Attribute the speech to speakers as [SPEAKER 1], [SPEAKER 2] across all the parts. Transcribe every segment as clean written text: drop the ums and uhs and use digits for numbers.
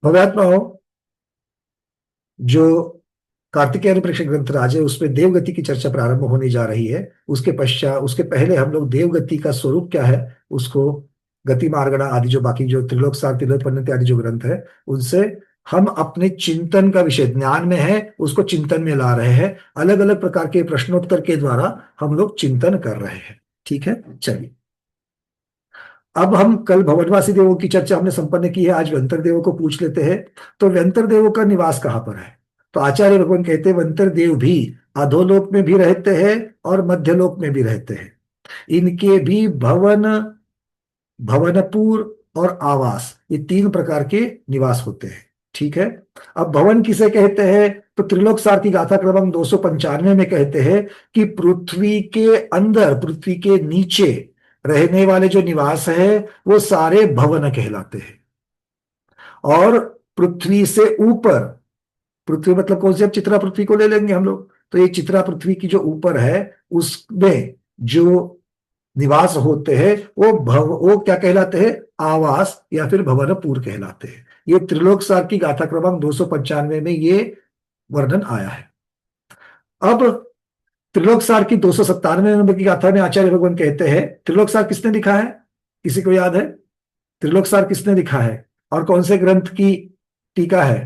[SPEAKER 1] भव्यात्मा हो, जो कार्तिकेय अनुप्रेक्षक ग्रंथराज है उसमें देवगति की चर्चा प्रारंभ होने जा रही है। उसके पश्चात, उसके पहले हम लोग देवगति का स्वरूप क्या है उसको, गति मार्गणा आदि जो बाकी जो त्रिलोक सार त्रिलोक परिणति आदि जो ग्रंथ है उनसे हम अपने चिंतन का विषय, ज्ञान में है उसको चिंतन में ला रहे हैं। अलग अलग प्रकार के प्रश्नोत्तर के द्वारा हम लोग चिंतन कर रहे हैं। ठीक है, चलिए। अब हम कल भवनवासी देवों की चर्चा हमने संपन्न की है, आज व्यंतर देवों को पूछ लेते हैं। तो व्यंतर देवों का निवास कहाँ पर है? तो आचार्य भगवान कहते हैं व्यंतर देव भी अधोलोक में भी रहते हैं और मध्यलोक में भी रहते हैं। इनके भी भवन, भवनपुर और आवास, ये तीन प्रकार के निवास होते हैं। ठीक है। अब भवन किसे कहते हैं? तो त्रिलोक सार की गाथा क्रमांक 295 में कहते हैं कि पृथ्वी के अंदर, पृथ्वी के नीचे रहने वाले जो निवास है वो सारे भवन कहलाते हैं। और पृथ्वी से ऊपर, पृथ्वी मतलब कौन सी, अब चित्रा पृथ्वी को ले लेंगे हम लोग, तो ये चित्रा पृथ्वी की जो ऊपर है उसमें जो निवास होते हैं वो क्या कहलाते हैं? आवास या फिर भवनपुर कहलाते हैं। ये त्रिलोक सार की गाथा क्रमांक 295 में ये वर्णन आया है। अब त्रिलोक सार की 297 नंबर की गाथा में आचार्य भगवान कहते हैं, त्रिलोक सार किसने लिखा है? किसी को याद है त्रिलोक सार किसने लिखा है और कौन से ग्रंथ की टीका है?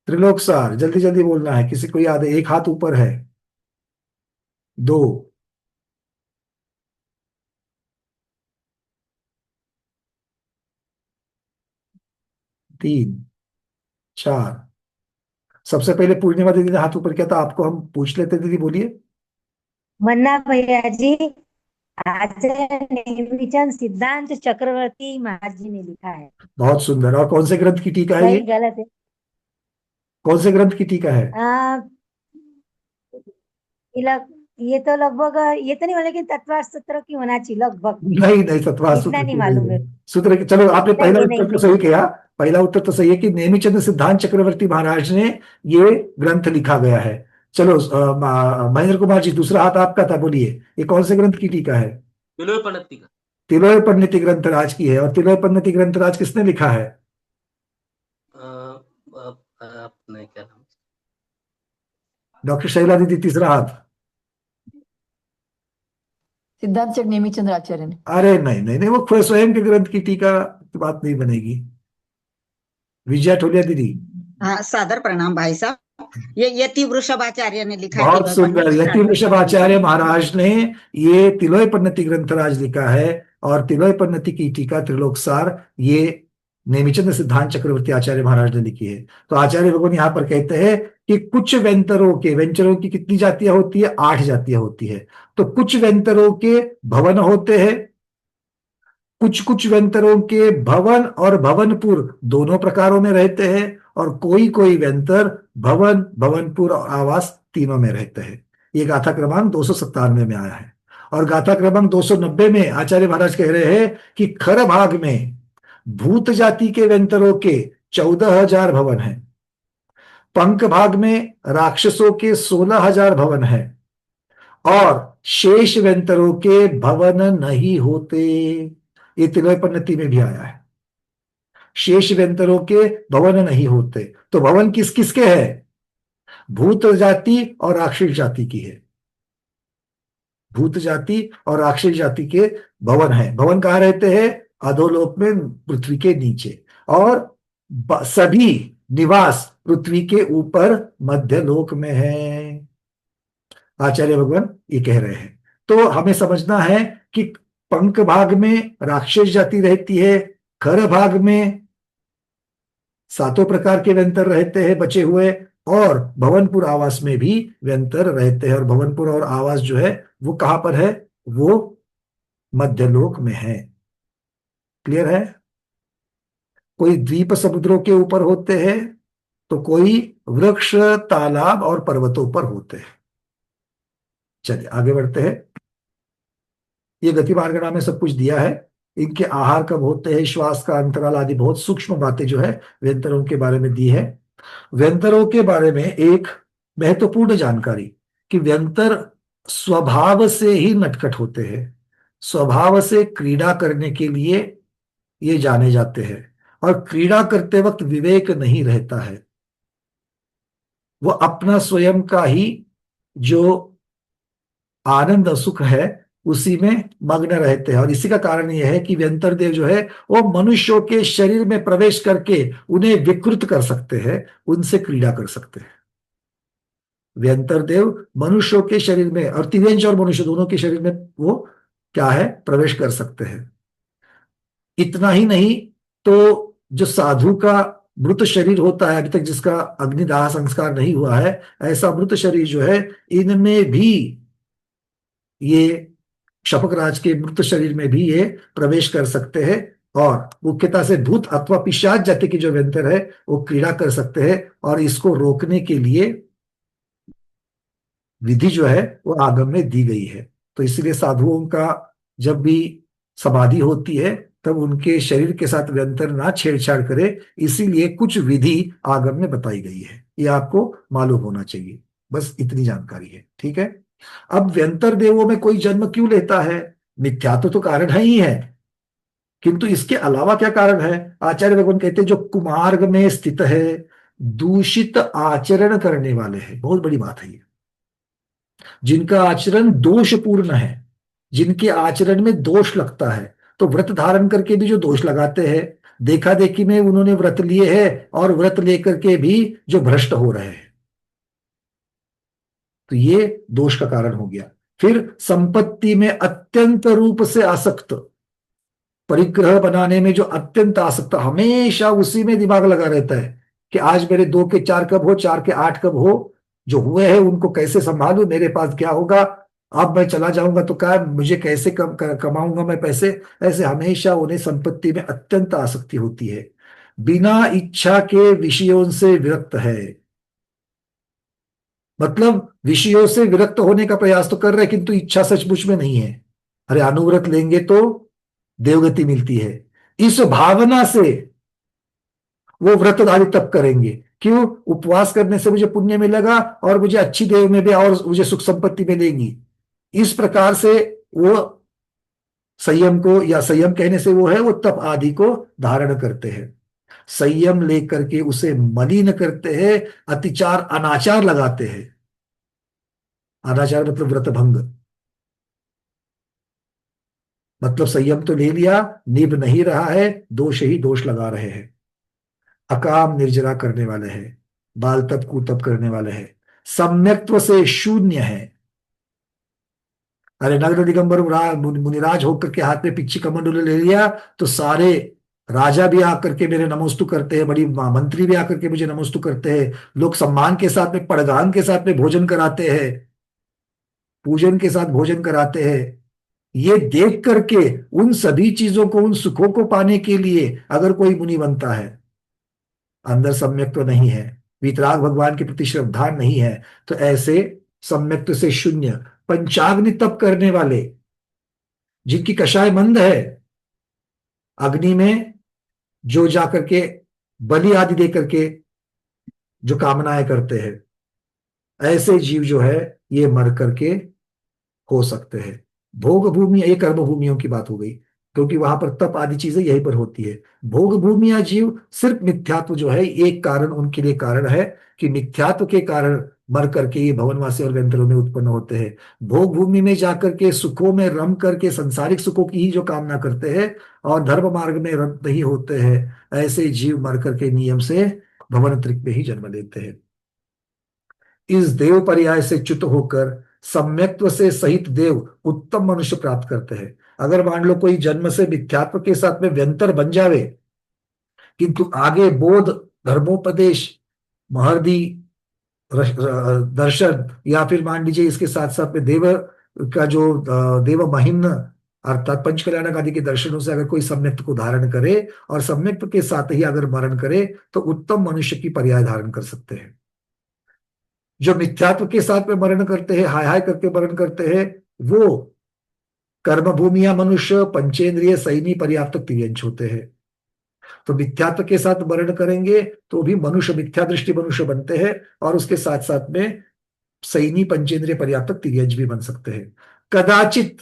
[SPEAKER 1] त्रिलोक सार जल्दी जल्दी बोलना है, किसी को याद है? एक हाथ ऊपर है, दो, तीन, चार। सबसे पहले पूर्णिमा दीदी ने हाथ ऊपर किया था, आपको हम पूछ लेते। दीदी बोलिए।
[SPEAKER 2] मन्ना भैया जी, आचार्य नेमीचंद सिद्धांत चक्रवर्ती महाराज जी ने लिखा है।
[SPEAKER 1] बहुत सुंदर। और कौन से ग्रंथ की टीका है ये?
[SPEAKER 2] सही गलत है?
[SPEAKER 1] कौन से ग्रंथ की टीका है?
[SPEAKER 2] आ, ये तो लगभग, ये तो नहीं बोले कि तत्वार सूत्र की होना चाहिए लगभग।
[SPEAKER 1] नहीं नहीं, सतवार
[SPEAKER 2] इतना
[SPEAKER 1] सूत्र
[SPEAKER 2] नहीं
[SPEAKER 1] की नहीं
[SPEAKER 2] मालूम
[SPEAKER 1] है।
[SPEAKER 2] है।
[SPEAKER 1] सूत्र चलो, आपने पहला
[SPEAKER 2] नहीं
[SPEAKER 1] उत्तर
[SPEAKER 2] नहीं
[SPEAKER 1] तो
[SPEAKER 2] नहीं।
[SPEAKER 1] सही किया। पहला उत्तर तो सही है कि नेमिचंद सिद्धांत चक्रवर्ती महाराज ने ये ग्रंथ लिखा गया है। चलो महेंद्र कुमार जी, दूसरा हाथ आपका था, बोलिए ये कौन से ग्रंथ की टीका है?
[SPEAKER 3] विलोपनति का।
[SPEAKER 1] तिलोय परिणति ग्रंथराज की है। और तिलोय परिणति ग्रंथराज किसने लिखा है?
[SPEAKER 3] अपने क्या नाम?
[SPEAKER 1] डॉक्टर शैला दीदी, तीसरा हाथ।
[SPEAKER 4] सिद्धांत चक नेमीचंद्र आचार्य ने।
[SPEAKER 1] अरे नहीं नहीं नहीं, वो खुद स्वयं के ग्रंथ की टीका की बात नहीं बनेगी। विजया ठोलिया दीदी।
[SPEAKER 5] हाँ, सादर प्रणाम भाई साहब। ये यति वृषभाचार्य ने लिखा है।
[SPEAKER 1] बहुत
[SPEAKER 5] तिलोय
[SPEAKER 1] सुंदर,
[SPEAKER 5] पंडित
[SPEAKER 1] यति
[SPEAKER 5] ग्रंथ।
[SPEAKER 1] वृषभाचार्य महाराज ने ये तिलोय परिणति ग्रंथराज लिखा है। और तिलोय परिणति की टीका त्रिलोकसार ये नेमिचंद सिद्धांत चक्रवर्ती आचार्य महाराज ने लिखी है। तो आचार्य भगवान यहाँ पर कहते हैं कि कुछ वेंतरों के, वेंचरों की कितनी जातियां होती है? 8 जातियां होती है। तो कुछ वेंतरों के भवन होते हैं, कुछ कुछ व्यंतरों के भवन और भवनपुर दोनों प्रकारों में रहते हैं, और कोई कोई व्यंतर भवन, भवनपुर और आवास तीनों में रहते हैं। ये गाथा क्रमांक 297 में आया है। और गाथा क्रमांक 290 में आचार्य महाराज कह रहे हैं कि खर भाग में भूत जाति के व्यंतरों के 14,000 भवन हैं, पंख भाग में राक्षसों के 16,000 भवन हैं, और शेष व्यंतरों के भवन नहीं होते। ये तिलय पन्नति में भी आया है, शेष व्यंतरों के भवन नहीं होते। तो भवन किस किसके है? भूत जाति और राक्षस जाति की है। भूत जाति और राक्षस जाति के भवन है। भवन कहाँ रहते हैं? अधोलोक में, पृथ्वी के नीचे। और सभी निवास पृथ्वी के ऊपर मध्यलोक में है। आचार्य भगवान ये कह रहे हैं। तो हमें समझना है कि पंख भाग में राक्षस जाति रहती है, खर भाग में सातों प्रकार के व्यंतर रहते हैं बचे हुए, और भवनपुर आवास में भी व्यंतर रहते हैं। और भवनपुर और आवास जो है वो कहां पर है? वो मध्यलोक में है। क्लियर है? कोई द्वीप समुद्रों के ऊपर होते हैं, तो कोई वृक्ष, तालाब और पर्वतों पर होते हैं। चलिए आगे बढ़ते हैं। ये गति मार्गणा में सब कुछ दिया है। इनके आहार कब होते हैं, श्वास का अंतराल आदि बहुत सूक्ष्म बातें जो है व्यंतरों के बारे में दी है। व्यंतरों के बारे में एक महत्वपूर्ण जानकारी कि व्यंतर स्वभाव से ही नटखट होते हैं, स्वभाव से क्रीड़ा करने के लिए ये जाने जाते हैं। और क्रीड़ा करते वक्त विवेक नहीं रहता है। वो अपना स्वयं का ही जो आनंद और सुख है उसी में मग्न रहते हैं। और इसी का कारण यह है कि व्यंतर देव जो है वो मनुष्यों के शरीर में प्रवेश करके उन्हें विकृत कर सकते हैं, उनसे क्रीड़ा कर सकते हैं। व्यंतर देव मनुष्यों के शरीर में और तिर्यंश और मनुष्य दोनों के शरीर में वो क्या है, प्रवेश कर सकते हैं। इतना ही नहीं, तो जो साधु का मृत शरीर होता है, अभी तक जिसका अग्निदाह संस्कार नहीं हुआ है, ऐसा मृत शरीर जो है इनमें भी, ये शपकराज के मृत शरीर में भी ये प्रवेश कर सकते हैं। और मुख्यतः से भूत अथवा पिशाच जाति की जो व्यंतर है वो क्रीड़ा कर सकते हैं। और इसको रोकने के लिए विधि जो है वो आगम में दी गई है। तो इसलिए साधुओं का जब भी समाधि होती है तब उनके शरीर के साथ व्यंतर ना छेड़छाड़ करे, इसीलिए कुछ विधि आगम में बताई गई है। ये आपको मालूम होना चाहिए, बस इतनी जानकारी है, ठीक है। अब व्यंतर देवों में कोई जन्म क्यों लेता है? मिथ्यात्व तो कारण है ही है, किंतु इसके अलावा क्या कारण है? आचार्य भगवान कहते हैं जो कुमार्ग में स्थित है, दूषित आचरण करने वाले हैं। बहुत बड़ी बात है ये। जिनका आचरण दोषपूर्ण है, जिनके आचरण में दोष लगता है, तो व्रत धारण करके भी जो दोष लगाते हैं, देखा देखी में उन्होंने व्रत लिए हैं और व्रत लेकर के भी जो भ्रष्ट हो रहे हैं, तो ये दोष का कारण हो गया। फिर संपत्ति में अत्यंत रूप से आसक्त, परिग्रह बनाने में जो अत्यंत आसक्त, हमेशा उसी में दिमाग लगा रहता है कि आज मेरे 2 के 4 कब हो, 4 के 8 कब हो, जो हुए हैं उनको कैसे संभालूं, मेरे पास क्या होगा, अब मैं चला जाऊंगा तो क्या, मुझे कैसे कमाऊंगा मैं पैसे। ऐसे हमेशा उन्हें संपत्ति में अत्यंत आसक्ति होती है। बिना इच्छा के विषयों से विरक्त है, मतलब विषयों से विरक्त होने का प्रयास तो कर रहे किंतु इच्छा सचमुच में नहीं है। अरे अनुव्रत लेंगे तो देवगति मिलती है, इस भावना से वो व्रतधारी तप करेंगे। क्यों? उपवास करने से मुझे पुण्य मिलेगा और मुझे अच्छी देव में भी और मुझे सुख संपत्ति मिलेगी। इस प्रकार से वो संयम को, या संयम कहने से वो है वो तप आदि को धारण करते हैं। संयम लेकर के उसे मलिन करते हैं, अतिचार अनाचार लगाते हैं। अनाचार मतलब व्रत भंग, मतलब संयम तो ले लिया, निभ नहीं रहा है, दोष ही दोष लगा रहे हैं। अकाम निर्जरा करने वाले हैं, बाल तप कुतप करने वाले हैं, सम्यक्त्व से शून्य है। अरे नगर दिगंबर मुनिराज होकर के हाथ में पिच्ची कमंडलू ले लिया तो सारे राजा भी आकर के मेरे नमोस्तु करते हैं, बड़ी मंत्री भी आकर के मुझे नमोस्तु करते हैं, लोग सम्मान के साथ में पड़गान के साथ में भोजन कराते हैं, पूजन के साथ भोजन कराते हैं। ये देख करके उन सभी चीजों को, उन सुखों को पाने के लिए अगर कोई मुनि बनता है, अंदर सम्यक तो नहीं है, वीतराग भगवान के प्रति श्रद्धा नहीं है, तो ऐसे सम्यक्त्व से शून्य पंचाग्नि तप करने वाले, जिनकी कषाय मंद है, अग्नि में जो जाकर के बलि आदि दे करके जो कामनाएं करते हैं, ऐसे जीव जो है ये मर करके हो सकते हैं। भोग भूमि, ये कर्म भूमियों की बात हो गई, क्योंकि वहां पर तप आदि चीजें यहीं पर होती है। भोग भूमिया जीव सिर्फ मिथ्यात्व जो है एक कारण उनके लिए कारण है कि मिथ्यात्व के कारण मर करके ये भवनवासी और व्यंतरों में उत्पन्न होते हैं। भोग भूमि में जाकर के सुखों में रम करके सांसारिक सुखों की ही जो कामना करते हैं और धर्म मार्ग में रत नहीं होते हैं, ऐसे जीव मर करके नियम से भवन त्रिक में ही जन्म लेते हैं। इस देव पर्याय से च्युत होकर सम्यक्त्व से सहित देव उत्तम मनुष्य प्राप्त करते हैं। अगर मान लो कोई जन्म से मिथ्यात्व के साथ में व्यंतर बन जावे, किंतु आगे बोध, धर्मोपदेश, महर्दी दर्शन, या फिर मान लीजिए इसके साथ साथ में देव का जो देव महिम्न अर्थात पंचकल्याणक आदि के दर्शनों से अगर कोई सम्यक्त्व को धारण करे और सम्यक्त्व के साथ ही अगर मरण करे तो उत्तम मनुष्य की पर्याय धारण कर सकते हैं। जो मिथ्यात्व के साथ में मरण करते हैं, हाय हाय करके मरण करते हैं, वो कर्मभूमिया मनुष्य, पंचेंद्रिय, सैनी, पर्याप्त तिर्यंच होते हैं। तो मिथ्यात्व के साथ मरण करेंगे तो भी मनुष्य, मिथ्या दृष्टि मनुष्य बनते हैं और उसके साथ साथ में सैनी, पंचेंद्रिय, पर्याप्त तिर्यंच भी बन सकते हैं। कदाचित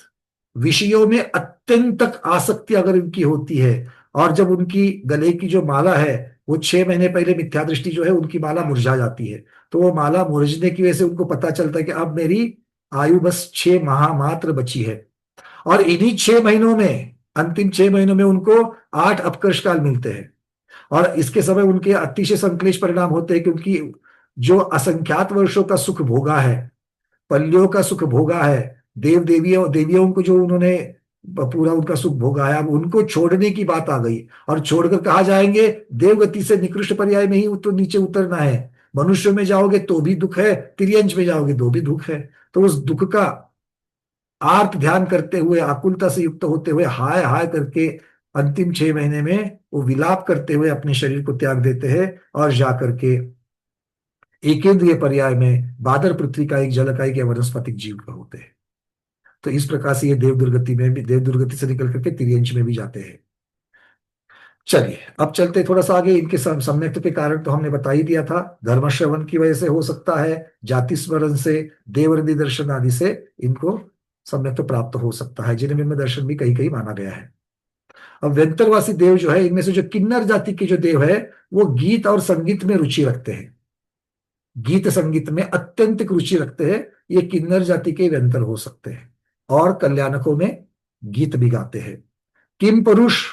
[SPEAKER 1] विषयों में अत्यंत आसक्ति अगर इनकी होती है और जब उनकी गले की जो माला है वो 6 महीने पहले मिथ्या दृष्टि जो है उनकी माला मुरझा जाती है, तो वो माला मुरझने की वजह से उनको पता चलता है कि अब मेरी आयु बस 6 माह मात्र बची है। और इन्हीं 6 महीनों में, अंतिम 6 महीनों में उनको 8 अपकर्ष काल मिलते हैं। और इसके समय उनके अतिशय संक्लेश परिणाम होते हैं, क्योंकि जो असंख्यात वर्षों का सुख भोगा है, पल्लियों का सुख भोगा है, देव देवियों देवियों को जो उन्होंने पूरा उनका सुख भोगा है, अब उनको छोड़ने की बात आ गई। और छोड़कर कहा जाएंगे, देवगति से निकृष्ट पर्याय में ही तो नीचे उतरना है। मनुष्य में जाओगे तो भी दुख है, तिर्यंच में जाओगे तो भी दुख है। तो उस दुख का आर्त ध्यान करते हुए, आकुलता से युक्त होते हुए, हाय हाय करके अंतिम 6 महीने में वो विलाप करते हुए अपने शरीर को त्याग देते हैं और जाकर के एकेंद्रिय पर्याय में बादर पृथ्वी का एक जलकायिक या वनस्पतिक जीव का होते हैं। तो इस प्रकार से ये देव दुर्गति में भी, देव दुर्गति से निकल करके तिर्यंच में भी जाते हैं। चलिए अब चलते थोड़ा सा आगे। इनके सम्यक्त्व के कारण तो हमने बता ही दिया था, धर्म श्रवण की वजह से हो सकता है, जाति स्मरण से, देवरदि दर्शन आदि से इनको सम्यक्त्व प्राप्त हो सकता है, जिन्हें में दर्शन भी कहीं कहीं माना गया है। अब व्यंतरवासी देव जो है, इनमें से जो किन्नर जाति के जो देव है वो गीत और संगीत में रुचि रखते हैं, गीत संगीत में अत्यंत रुचि रखते हैं। ये किन्नर जाति के व्यंतर हो सकते हैं और कल्याणकों में गीत भी गाते हैं। किम पुरुष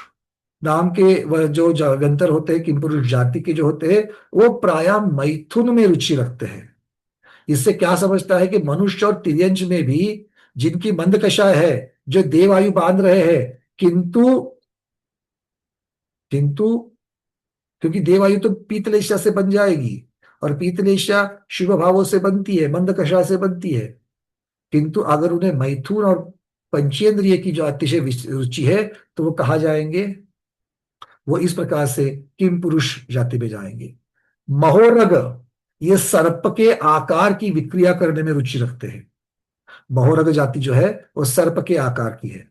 [SPEAKER 1] नाम के वह जो व्यंतर होते हैं, किम पुरुष जाति के जो होते हैं, वो प्राय मैथुन में रुचि रखते हैं। इससे क्या समझता है कि मनुष्य और तिर्यंच में भी जिनकी मंदकषा है, जो देवायु बांध रहे हैं, किंतु किंतु क्योंकि देवायु तो पीतलेशा से बन जाएगी, और पीतलेशा शुभ भावों से बनती है, मंदकषा से बनती है। किंतु अगर उन्हें मैथुन और पंचेंद्रिय की जो अतिशय रुचि है, तो वो कहा जाएंगे, वो इस प्रकार से किम पुरुष जाति में जाएंगे। महोरग, ये सर्प के आकार की विक्रिया करने में रुचि रखते हैं। महोरग जाति जो है वो सर्प के आकार की है।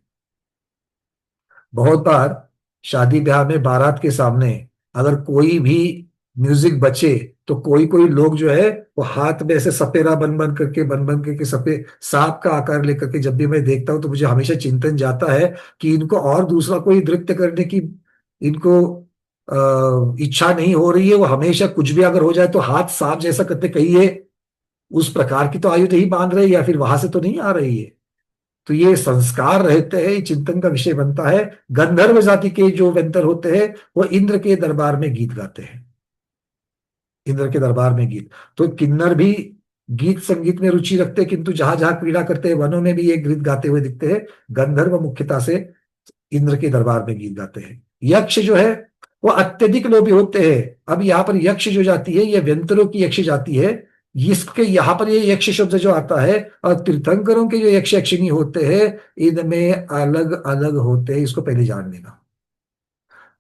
[SPEAKER 1] बहुत बार शादी ब्याह में बारात के सामने अगर कोई भी म्यूजिक बचे, तो कोई कोई लोग जो है वो हाथ में ऐसे सपेरा बन बन करके सपे सांप का आकार लेकर के, जब भी मैं देखता हूं तो मुझे हमेशा चिंतन जाता है कि इनको और दूसरा कोई नृत्य करने की इनको इच्छा नहीं हो रही है। वो हमेशा कुछ भी अगर हो जाए तो हाथ सांप जैसा करते, कहीं ये उस प्रकार की तो आयु नहीं बांध रही, या फिर वहां से तो नहीं आ रही है। तो ये संस्कार रहते हैं, ये चिंतन का विषय बनता है। गंधर्व जाति के जो व्यंतर होते हैं वो इंद्र के दरबार में गीत गाते हैं, इंद्र के दरबार में गीत। तो किन्नर भी गीत संगीत में रुचि रखते हैं, किंतु जहां जहां क्रीड़ा करते हैं वनों में भी ये गीत गाते हुए दिखते हैं। गंधर्व मुख्यता से इंद्र के दरबार में गीत गाते हैं। यक्ष जो है वो अत्यधिक लोभी होते हैं। अब यहाँ पर यक्ष जो जाती है ये व्यंतरों की यक्ष जाती है। इसके यहाँ पर ये यक्ष शब्द जो आता है, और तीर्थंकरों के जो यक्ष यक्षिणी होते हैं इनमें अलग अलग होते हैं, इसको पहले जान लेना।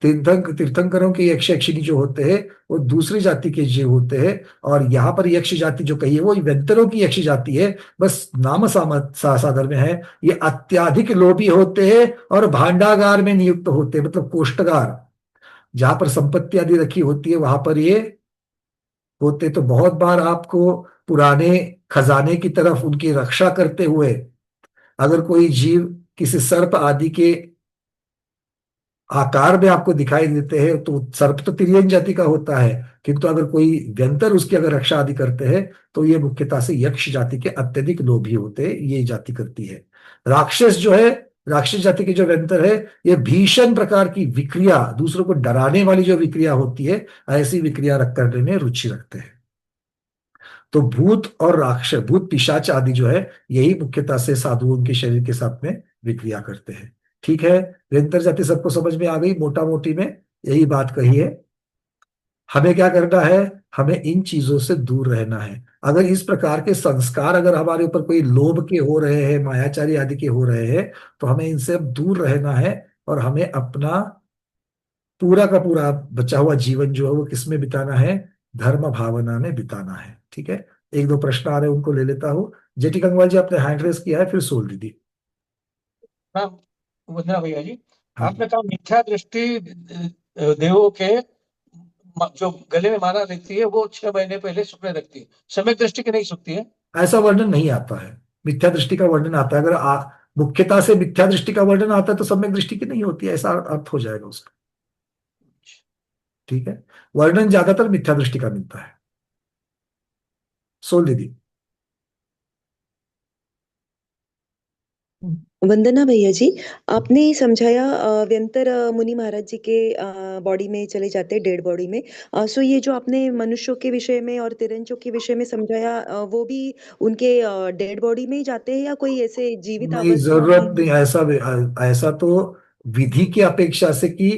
[SPEAKER 1] तीर्थंकरों के यक्ष यक्षिणी जो होते हैं वो दूसरी जाति के जीव होते हैं, और यहाँ पर यक्ष जाति जो कही है वो व्यंतरों की यक्ष जाति है, बस नाम सादर में है। ये अत्याधिक लोभी होते हैं और भांडागार में नियुक्त होते हैं, मतलब कोष्ठगार जहां पर संपत्ति आदि रखी होती है वहां पर ये होते। तो बहुत बार आपको पुराने खजाने की तरफ उनकी रक्षा करते हुए अगर कोई जीव किसी सर्प आदि के आकार में आपको दिखाई देते हैं, तो सर्प तो तिर्यन जाति का होता है, किंतु अगर कोई व्यंतर उसकी अगर रक्षा आदि करते हैं तो ये मुख्यतः से यक्ष जाति के अत्यधिक लोभी होते हैं, ये जाति करती है। राक्षस जो है, राक्षस जाति के जो व्यंतर है, ये भीषण प्रकार की विक्रिया, दूसरों को डराने वाली जो विक्रिया होती है, ऐसी विक्रिया करने में रुचि रखते हैं। तो भूत और राक्षस, भूत पिशाच आदि जो है, यही मुख्यतः से साधुओं के शरीर के साथ में विक्रिया करते हैं। ठीक है, व्यंतर जाति सबको समझ में आ गई, मोटा मोटी में यही बात कही है। हमें क्या करना है, हमें इन चीजों से दूर रहना है। अगर इस प्रकार के संस्कार अगर हमारे ऊपर कोई लोभ के हो रहे हैं, मायाचारी आदि के हो रहे हैं, तो हमें इनसे अब दूर रहना है, और हमें अपना पूरा का पूरा बचा हुआ जीवन जो है वो किसमें बिताना है, धर्म भावना में बिताना है। ठीक है, एक दो प्रश्न आ रहे हैं, उनको ले लेता हूँ। जेटी कंगवाल जी आपने हैंड रेस किया है, फिर सोल दीदी।
[SPEAKER 6] हाँ वंदना भैया जी,
[SPEAKER 1] हाँ।
[SPEAKER 6] आपने कहा मिथ्या दृष्टि देवों के जो गले में माला रहती है वो 6 महीने पहले सुखने लगती है, सम्यक दृष्टि की नहीं सुखती है।
[SPEAKER 1] ऐसा वर्णन नहीं आता है, मिथ्या दृष्टि का वर्णन आता है। अगर मुख्यता से मिथ्या दृष्टि का वर्णन आता है तो सम्यक दृष्टि की नहीं होती है, ऐसा अर्थ हो जाएगा उसका। ठीक है। वर्णन ज्यादातर मिथ्या दृष्टि का मिलता है। सोल दीदी।
[SPEAKER 7] वंदना भैया जी, आपने समझाया व्यंतर मुनि महाराज जी के बॉडी में चले जाते हैं, डेड बॉडी में। सो ये जो आपने मनुष्यों के विषय में और तिरंजों के विषय में समझाया, वो भी उनके डेड बॉडी में ही जाते हैं या कोई ऐसे जीवित
[SPEAKER 1] नहीं,
[SPEAKER 7] अवस्था
[SPEAKER 1] जरूरत
[SPEAKER 7] में?
[SPEAKER 1] नहीं। ऐसा तो विधि की अपेक्षा से कि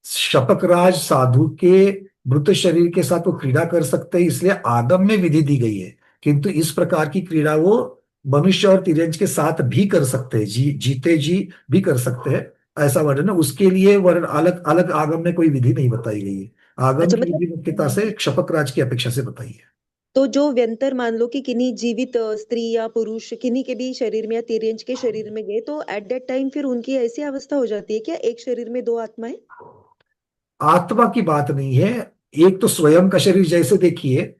[SPEAKER 1] शपकराज साधु के मृत शरीर के साथ वो क्रीड़ा कर सकते हैं, इसलिए आगम में विधि दी गई है। किंतु इस प्रकार की क्रीड़ा वो मनुष्य और तिर्यंज के साथ भी कर सकते हैं, जीते जी भी कर सकते हैं। ऐसा वर्णन है। उसके लिए वर्ण अलग अलग आगम में कोई विधि नहीं बताई गई है। आगम
[SPEAKER 7] अच्छा,
[SPEAKER 1] की विधि मुख्यतः
[SPEAKER 7] मतलब
[SPEAKER 1] से शपकराज की अपेक्षा से बताई है।
[SPEAKER 7] तो जो व्यंतर मान लो कि किन्हीं जीवित स्त्री या पुरुष किन्हीं के भी शरीर में या तिर्यंज के शरीर में गए, तो एट दैट टाइम फिर उनकी ऐसी अवस्था हो जाती है क्या, एक शरीर में दो आत्माएं?
[SPEAKER 1] आत्मा की बात नहीं है। एक तो स्वयं का शरीर, जैसे देखिए,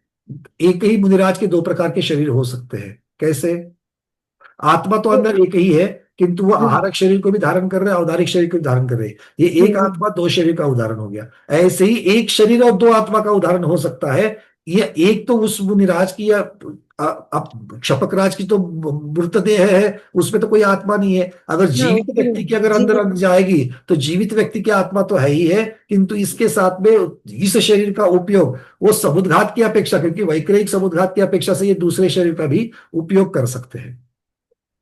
[SPEAKER 1] एक ही मुनिराज के दो प्रकार के शरीर हो सकते हैं। कैसे? आत्मा तो
[SPEAKER 7] तो
[SPEAKER 1] अंदर एक ही है, किंतु वो
[SPEAKER 7] हम्म
[SPEAKER 1] आहारक शरीर को भी धारण कर रहे हैं, औदारिक शरीर को भी धारण कर रहे हैं। ये एक
[SPEAKER 7] हम्म
[SPEAKER 1] आत्मा दो शरीर का उदाहरण हो गया। ऐसे ही एक शरीर और दो आत्मा का उदाहरण हो सकता है। ये एक तो उस मुनिराज की या अब शपकराज की तो मृतदेह है, उसमें तो कोई आत्मा नहीं है। अगर
[SPEAKER 7] हाँ,
[SPEAKER 1] जीवित
[SPEAKER 7] उसमें
[SPEAKER 1] व्यक्ति की अगर अंदर
[SPEAKER 7] जीवित।
[SPEAKER 1] जाएगी तो जीवित व्यक्ति की आत्मा तो है ही है, किंतु इसके साथ में इस शरीर का उपयोग वो समुद्घात की अपेक्षा, क्योंकि वैक्रयिक समुद्घात की अपेक्षा से ये दूसरे शरीर का भी उपयोग कर सकते हैं।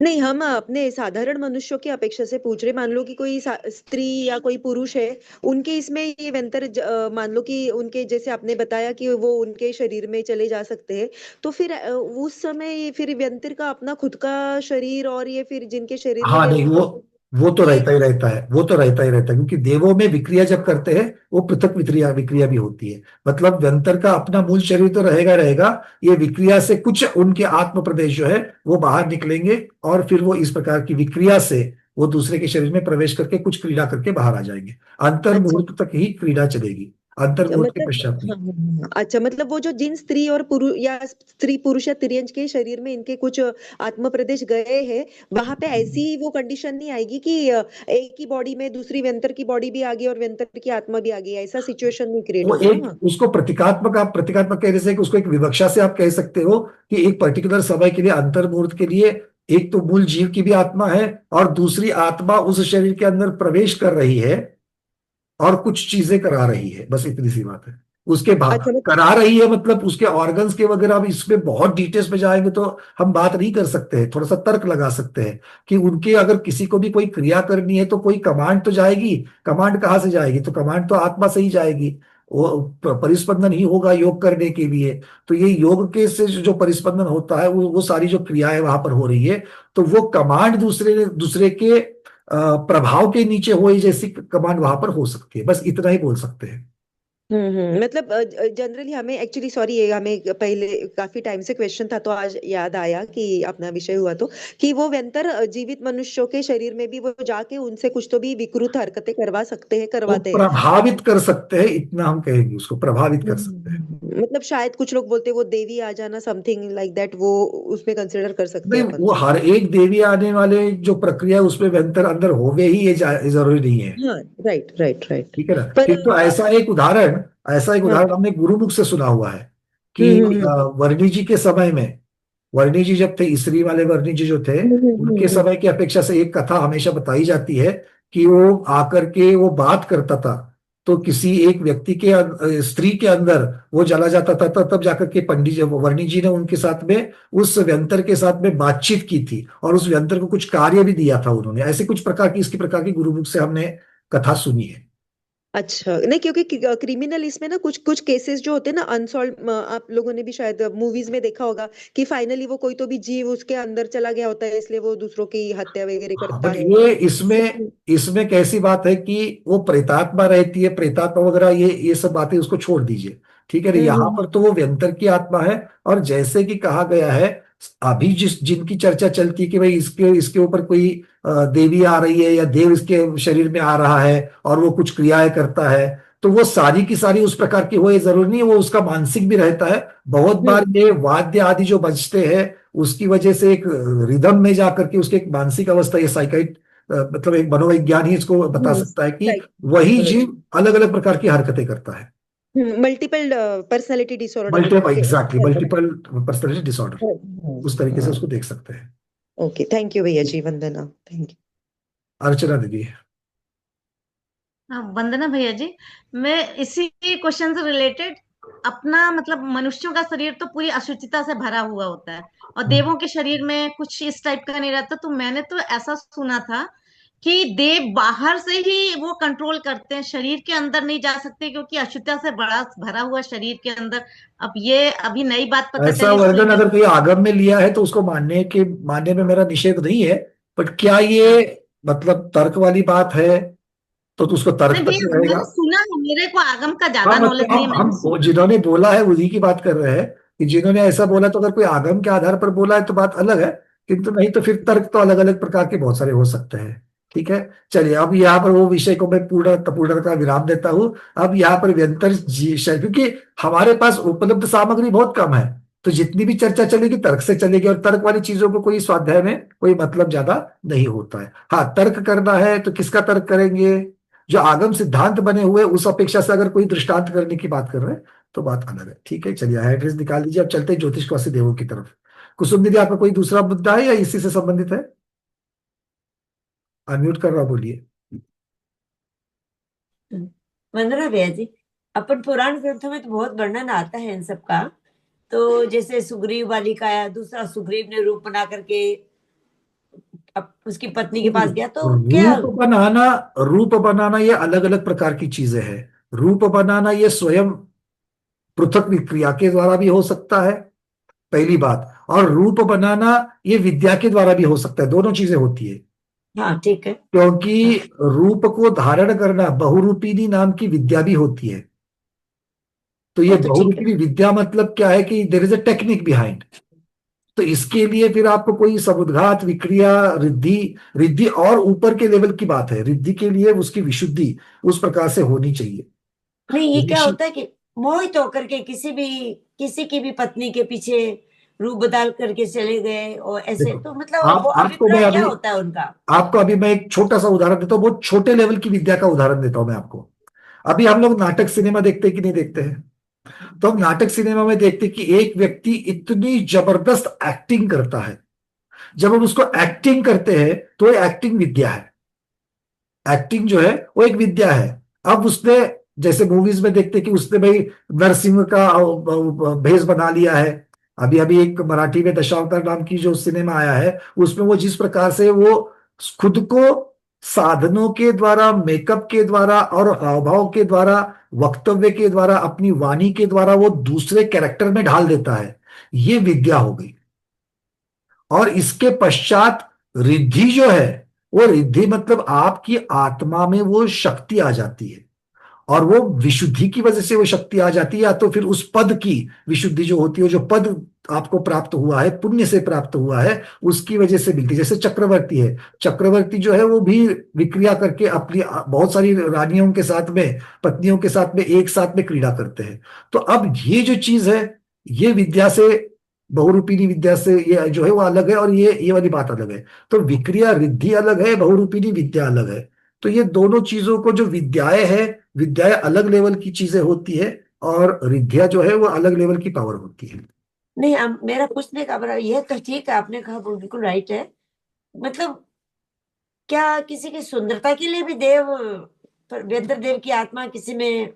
[SPEAKER 7] नहीं, हम अपने साधारण मनुष्यों की अपेक्षा से पूछ रहे। मान लो कि कोई स्त्री या कोई पुरुष है, उनके इसमें ये व्यंतर मान लो कि उनके, जैसे आपने बताया कि वो उनके शरीर में चले जा सकते हैं, तो फिर उस समय ये फिर व्यंतर का अपना खुद का शरीर और ये फिर जिनके शरीर में
[SPEAKER 1] हाँ
[SPEAKER 7] गए
[SPEAKER 1] नहीं,
[SPEAKER 7] वो
[SPEAKER 1] वो तो
[SPEAKER 7] ये।
[SPEAKER 1] रहता ही रहता है। वो तो रहता ही रहता है, क्योंकि देवों में विक्रिया जब करते हैं वो पृथक विक्रिया विक्रिया भी होती है। मतलब व्यंतर का अपना मूल शरीर तो रहेगा रहेगा, ये विक्रिया से कुछ उनके आत्म प्रदेश जो है वो बाहर निकलेंगे, और फिर वो इस प्रकार की विक्रिया से वो दूसरे के शरीर में प्रवेश करके कुछ क्रीड़ा करके बाहर आ जाएंगे। अंतर
[SPEAKER 7] अच्छा,
[SPEAKER 1] मुहूर्त तक ही क्रीड़ा चलेगी, अंतर मुहूर्त के
[SPEAKER 7] मतलब
[SPEAKER 1] पश्चात
[SPEAKER 7] हाँ
[SPEAKER 1] नहीं।
[SPEAKER 7] हाँ हाँ हाँ। अच्छा, मतलब वो जो जिन स्त्री और पुरुष या स्त्री पुरुष या तिर्यंज के शरीर में इनके कुछ आत्म प्रदेश गए हैं, वहां पे ऐसी वो कंडीशन नहीं आएगी कि एक ही बॉडी में दूसरी व्यंतर की बॉडी भी आ गई और व्यंतर की आत्मा भी आ गई, ऐसा सिचुएशन नहीं क्रिएट
[SPEAKER 1] वो
[SPEAKER 7] होगा ना
[SPEAKER 1] एक
[SPEAKER 7] वहाँ?
[SPEAKER 1] उसको प्रतीकात्मक, आप प्रतीकात्मक कहने से कि उसको एक विवक्षा से आप कह सकते हो कि एक पर्टिकुलर समय के लिए, अंतर मुहूर्त के लिए, एक तो मूल जीव की भी आत्मा है और दूसरी आत्मा उस शरीर के अंदर प्रवेश कर रही है और कुछ चीजें करा रही है। बस इतनी सी बात है। उसके बाद
[SPEAKER 7] अच्छा,
[SPEAKER 1] करा रही है मतलब उसके ऑर्गन्स के वगैरह, अब इसमें बहुत डिटेल्स में जाएंगे तो हम बात नहीं कर सकते हैं। थोड़ा सा तर्क लगा सकते हैं कि उनके अगर किसी को भी कोई क्रिया करनी है तो कोई कमांड तो जाएगी। कमांड कहाँ से जाएगी? तो कमांड तो आत्मा से ही जाएगी। वो परिस्पंदन ही होगा योग करने के लिए। तो ये योग के से जो परिस्पंदन होता है वो सारी जो क्रियाएं वहां पर हो रही है, तो वो कमांड दूसरे दूसरे के प्रभाव के नीचे हो, जैसी कमांड वहां पर हो सकती है। बस इतना ही बोल सकते हैं।
[SPEAKER 7] मतलब जनरली हमें एक्चुअली, सॉरी, ये हमें पहले काफी टाइम से क्वेश्चन था, तो आज याद आया कि अपना विषय हुआ तो, कि वो व्यंतर जीवित मनुष्यों के शरीर में भी वो जाके उनसे कुछ तो भी विकृत हरकतें करवा सकते हैं,
[SPEAKER 1] वो
[SPEAKER 7] करवाते हैं।
[SPEAKER 1] प्रभावित कर सकते हैं, इतना हम कहेंगे, उसको प्रभावित कर सकते हैं।
[SPEAKER 7] मतलब शायद कुछ लोग बोलते हैं वो देवी आ जाना, समथिंग लाइक दैट, वो उसमें कंसिडर कर सकते
[SPEAKER 1] नहीं,
[SPEAKER 7] हैं अपन।
[SPEAKER 1] वो हर एक देवी आने वाले जो प्रक्रिया है, उसमें व्यंतर अंदर हो गए ही, ये जरूरी नहीं है।
[SPEAKER 7] हाँ, राइट राइट राइट।
[SPEAKER 1] ठीक है ना।
[SPEAKER 7] पर
[SPEAKER 1] किंतु ऐसा एक
[SPEAKER 7] हाँ।
[SPEAKER 1] उदाहरण हमने गुरुमुख से सुना हुआ है कि
[SPEAKER 7] हम्म हम्म
[SPEAKER 1] वर्णी जी के समय में, वर्णी जी जब थे, इसरी वाले वर्णी जी जो थे, उनके
[SPEAKER 7] हम्म।
[SPEAKER 1] समय की अपेक्षा से एक कथा हमेशा बताई जाती है कि वो आकर के वो बात करता था, तो किसी एक व्यक्ति के स्त्री के अंदर वो चला जाता था, तब जाकर के पंडित जी, वर्णी जी ने उनके साथ में उस व्यंतर के साथ में बातचीत की थी और उस व्यंतर को कुछ कार्य भी दिया था उन्होंने। ऐसे कुछ प्रकार की, इसकी प्रकार की गुरुमुख से हमने कथा सुनी है।
[SPEAKER 7] अच्छा, नहीं, क्योंकि क्रिमिनल इसमें ना कुछ कुछ केसेस जो होते हैं ना अनसॉल्व, आप लोगों ने भी शायद मूवीज में देखा होगा कि फाइनली वो कोई तो भी जीव उसके अंदर चला गया होता है, इसलिए वो दूसरों की हत्या वगैरह
[SPEAKER 1] हाँ,
[SPEAKER 7] करता
[SPEAKER 1] बट
[SPEAKER 7] है।
[SPEAKER 1] ये इसमें इसमें कैसी बात है कि वो प्रेतात्मा रहती है, प्रेतात्मा वगैरह, ये सब बातें उसको छोड़ दीजिए। ठीक है ना। यहाँ
[SPEAKER 7] हम्म।
[SPEAKER 1] पर तो वो व्यंतर की आत्मा है, और जैसे कि कहा गया है, अभी जिनकी चर्चा चलती है कि भाई इसके इसके ऊपर कोई देवी आ रही है या देव इसके शरीर में आ रहा है और वो कुछ क्रियाएं करता है, तो वो सारी की सारी उस प्रकार की हो, ये जरूरी नहीं है। वो उसका मानसिक भी रहता है। बहुत बार
[SPEAKER 7] हम्म
[SPEAKER 1] ये वाद्य आदि जो बजते हैं, उसकी वजह से एक रिदम में जाकर के उसकी एक मानसिक अवस्था, ये साइकाइट मतलब एक मनोविज्ञान ही इसको बता सकता है कि
[SPEAKER 7] राइट।
[SPEAKER 1] वही जीव अलग अलग प्रकार की हरकतें करता है।
[SPEAKER 7] Multiple personality disorder.
[SPEAKER 1] Multiple personality disorder, उस तरीके से उसको देख सकते हैं।
[SPEAKER 7] ओके, थैंक यू भैया जी, वंदना, थैंक यू।
[SPEAKER 1] अर्चना दीदी।
[SPEAKER 8] हाँ, वंदना भैया जी, मैं इसी क्वेश्चन से रिलेटेड, अपना मतलब मनुष्यों का शरीर तो पूरी अशुचिता से भरा हुआ होता है और देवों के शरीर में कुछ इस टाइप का नहीं रहता। तो मैंने तो ऐसा सुना था कि देव बाहर से ही वो कंट्रोल करते हैं, शरीर के अंदर नहीं जा सकते क्योंकि अशुचिता से बड़ा भरा हुआ शरीर के अंदर। अब ये अभी नई बात पता
[SPEAKER 1] ऐसा
[SPEAKER 8] चली इसकी
[SPEAKER 1] वर्णन
[SPEAKER 8] वजह
[SPEAKER 1] अगर
[SPEAKER 8] से।
[SPEAKER 1] कोई आगम में लिया है तो उसको मानने में मेरा निषेध नहीं है, बट क्या ये मतलब तर्क वाली बात है, तो उसको तर्क
[SPEAKER 8] नहीं
[SPEAKER 1] तक
[SPEAKER 8] भैया,
[SPEAKER 1] ही रहेगा।
[SPEAKER 8] मैंने सुना है, मेरे को आगम का
[SPEAKER 1] हाँ
[SPEAKER 8] ज्यादा
[SPEAKER 1] मतलब
[SPEAKER 8] नॉलेज नहीं है, मैंने सुना।
[SPEAKER 1] जिन्होंने बोला है उन्हीं की बात कर रहे हैं कि जिन्होंने ऐसा बोला, तो अगर कोई आगम के आधार पर बोला है तो बात अलग है, किंतु नहीं तो फिर तर्क तो अलग अलग प्रकार के बहुत सारे हो सकते हैं। ठीक है, चलिए अब यहाँ पर वो विषय को मैं पूर्ण का विराम देता हूँ। अब यहाँ पर व्यंतर क्योंकि हमारे पास उपलब्ध सामग्री बहुत कम है, तो जितनी भी चर्चा चलेगी तर्क से चलेगी, और तर्क वाली चीजों को कोई स्वाध्याय में कोई मतलब ज्यादा नहीं होता है। हाँ, तर्क करना है तो किसका तर्क करेंगे? जो आगम सिद्धांत बने हुए उस अपेक्षा से अगर कोई दृष्टांत करने की बात कर रहे हैं तो बात अलग है। ठीक है, चलिए एड्रेस निकाल लीजिए। अब चलते हैं ज्योतिष वासी देवों की तरफ। कुसुम दीदी, आपका कोई दूसरा मुद्दा है या इसी से संबंधित है? अनम्यूट कर रहा, बोलिए।
[SPEAKER 9] वंदना भैया जी, अपन पुराण ग्रंथों में तो बहुत वर्णन आता है इन सब का। तो जैसे सुग्रीव वाली का आया, दूसरा सुग्रीव ने रूप बना करके उसकी पत्नी के पास गया, तो क्या
[SPEAKER 1] रूप बनाना ये अलग अलग प्रकार की चीजें हैं। रूप बनाना ये स्वयं पृथक क्रिया के द्वारा भी हो सकता है, पहली बात। और रूप बनाना ये विद्या के द्वारा भी हो सकता है, दोनों चीजें होती है।
[SPEAKER 9] हाँ ठीक है।
[SPEAKER 1] क्योंकि रूप को धारण करना बहुरूपिणी नाम की विद्या भी होती है। तो ये
[SPEAKER 9] वो तो ठीक है।
[SPEAKER 1] बहुरूपिणी विद्या मतलब क्या है कि there is a technique behind. तो इसके लिए फिर आपको कोई समुद्घात, विक्रिया, रिद्धि, रिद्धि और ऊपर के लेवल की बात है। रिद्धि के लिए उसकी विशुद्धि उस प्रकार से होनी चाहिए।
[SPEAKER 9] नहीं, ये क्या
[SPEAKER 1] ऋषि-
[SPEAKER 9] होता है कि मोहित होकर के किसी की भी पत्नी के पीछे रूप बदल करके चले गए और ऐसे,
[SPEAKER 1] देखो,
[SPEAKER 9] तो मतलब वो
[SPEAKER 1] आपको मैं
[SPEAKER 9] अभिप्राय क्या
[SPEAKER 1] अभी
[SPEAKER 9] होता है उनका?
[SPEAKER 1] आपको अभी मैं एक छोटा सा उदाहरण देता हूँ, बहुत छोटे लेवल की विद्या का उदाहरण देता हूं मैं आपको। अभी हम लोग नाटक सिनेमा देखते हैं कि नहीं देखते हैं? तो हम नाटक सिनेमा में देखते हैं कि एक व्यक्ति इतनी जबरदस्त एक्टिंग करता है। जब हम उसको एक्टिंग करते हैं तो ये एक्टिंग विद्या है। एक्टिंग जो है वो एक विद्या है। अब उसने, जैसे मूवीज में देखते कि उसने भाई नरसिंह का भेष बना लिया है। अभी अभी एक मराठी में दशावतार नाम की जो सिनेमा आया है, उसमें वो जिस प्रकार से वो खुद को साधनों के द्वारा, मेकअप के द्वारा और हाव भाव के द्वारा, वक्तव्य के द्वारा, अपनी वाणी के द्वारा वो दूसरे कैरेक्टर में ढाल देता है, ये विद्या हो गई। और इसके पश्चात रिद्धि जो है, वो रिद्धि मतलब आपकी आत्मा में वो शक्ति आ जाती है, और वो विशुद्धि की वजह से वो शक्ति आ जाती है, या तो फिर उस पद की विशुद्धि जो होती है, जो पद आपको प्राप्त हुआ है, पुण्य से प्राप्त हुआ है, उसकी वजह से मिलती है। जैसे चक्रवर्ती है, चक्रवर्ती जो है वो भी विक्रिया करके अपनी बहुत सारी रानियों के साथ में, पत्नियों के साथ में एक साथ में क्रीड़ा करते हैं। तो अब ये जो चीज है, ये विद्या से, बहुरूपिणी विद्या से ये जो है वो अलग है, और ये वाली बात अलग है। तो विक्रिया रिद्धि अलग है, बहुरूपिणी विद्या अलग है। तो ये दोनों चीजों को, जो विद्याएं है, विद्याएं अलग लेवल की चीजें होती है, और रिद्धिया जो है वो अलग लेवल की पावर होती है।
[SPEAKER 9] नहीं, मेरा पूछने का बड़ा ये तो ठीक है, आपने कहा वो बिल्कुल राइट है। मतलब क्या किसी की सुंदरता के लिए भी व्यंतर देव की आत्मा किसी में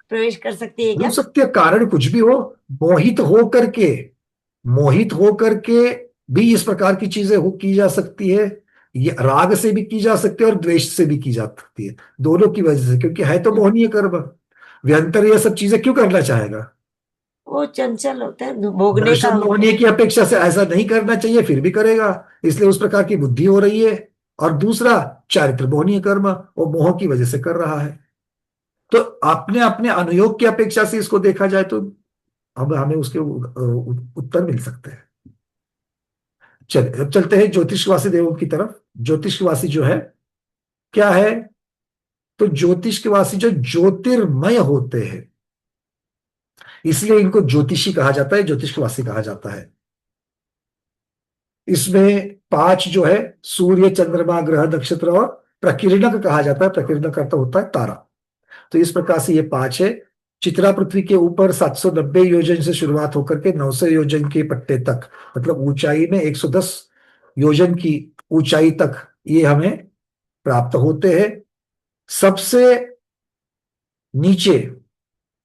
[SPEAKER 9] प्रवेश कर सकती है
[SPEAKER 1] हो
[SPEAKER 9] क्या?
[SPEAKER 1] सकती है, कारण कुछ भी हो। मोहित हो करके मोहित हो करके भी इस प्रकार की चीजें की जा सकती है। ये राग से भी की जा सकती है और द्वेष से भी की जा सकती है, दोनों की वजह से, क्योंकि है तो मोहनीय कर्म। व्यंतर ये सब चीजें क्यों करना चाहेगा?
[SPEAKER 9] वो चंचल होता है, भोगने का
[SPEAKER 1] दर्शन होने की अपेक्षा से ऐसा नहीं करना चाहिए, फिर भी करेगा, इसलिए उस प्रकार की बुद्धि हो रही है। और दूसरा, चारित्र मोहनीय कर्म, वो मोह की वजह से कर रहा है। तो अपने अपने अनुयोग की अपेक्षा से इसको देखा जाए तो हमें उसके उत्तर मिल सकते हैं। चलिए अब चलते हैं ज्योतिषवासी देवों की तरफ। ज्योतिषवासी जो है क्या है? तो ज्योतिषवासी जो ज्योतिर्मय होते हैं, इसलिए इनको ज्योतिषी कहा जाता है, ज्योतिषवासी कहा जाता है। इसमें 5 जो है, सूर्य, चंद्रमा, ग्रह, नक्षत्र और प्रकीर्णक कहा जाता है। प्रकीर्णक अर्थ होता है तारा। तो इस प्रकार से ये 5 है। चित्रा पृथ्वी के ऊपर 790 योजन से शुरुआत होकर के 900 योजन के पट्टे तक, मतलब ऊंचाई में 110 योजन की ऊंचाई तक ये हमें प्राप्त होते हैं। सबसे नीचे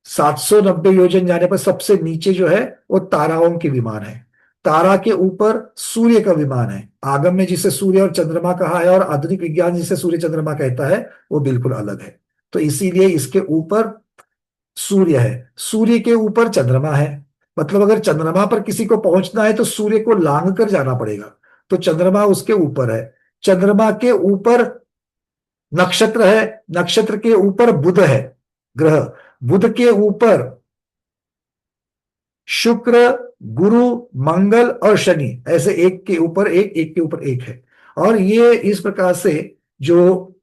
[SPEAKER 1] 790 योजन जाने पर सबसे नीचे जो है वो ताराओं के विमान है। तारा के ऊपर सूर्य का विमान है। आगम में जिसे सूर्य और चंद्रमा कहा है और आधुनिक विज्ञान जिसे सूर्य चंद्रमा कहता है वो बिल्कुल अलग है। तो इसीलिए इसके ऊपर सूर्य है, सूर्य के ऊपर चंद्रमा है। मतलब अगर चंद्रमा पर किसी को पहुंचना है तो सूर्य को लांग कर जाना पड़ेगा, तो चंद्रमा उसके ऊपर है। चंद्रमा के ऊपर नक्षत्र है, नक्षत्र के ऊपर बुध है ग्रह, बुध के ऊपर शुक्र, गुरु, मंगल और शनि, ऐसे एक के ऊपर एक, एक के ऊपर एक है। और ये इस प्रकार से जो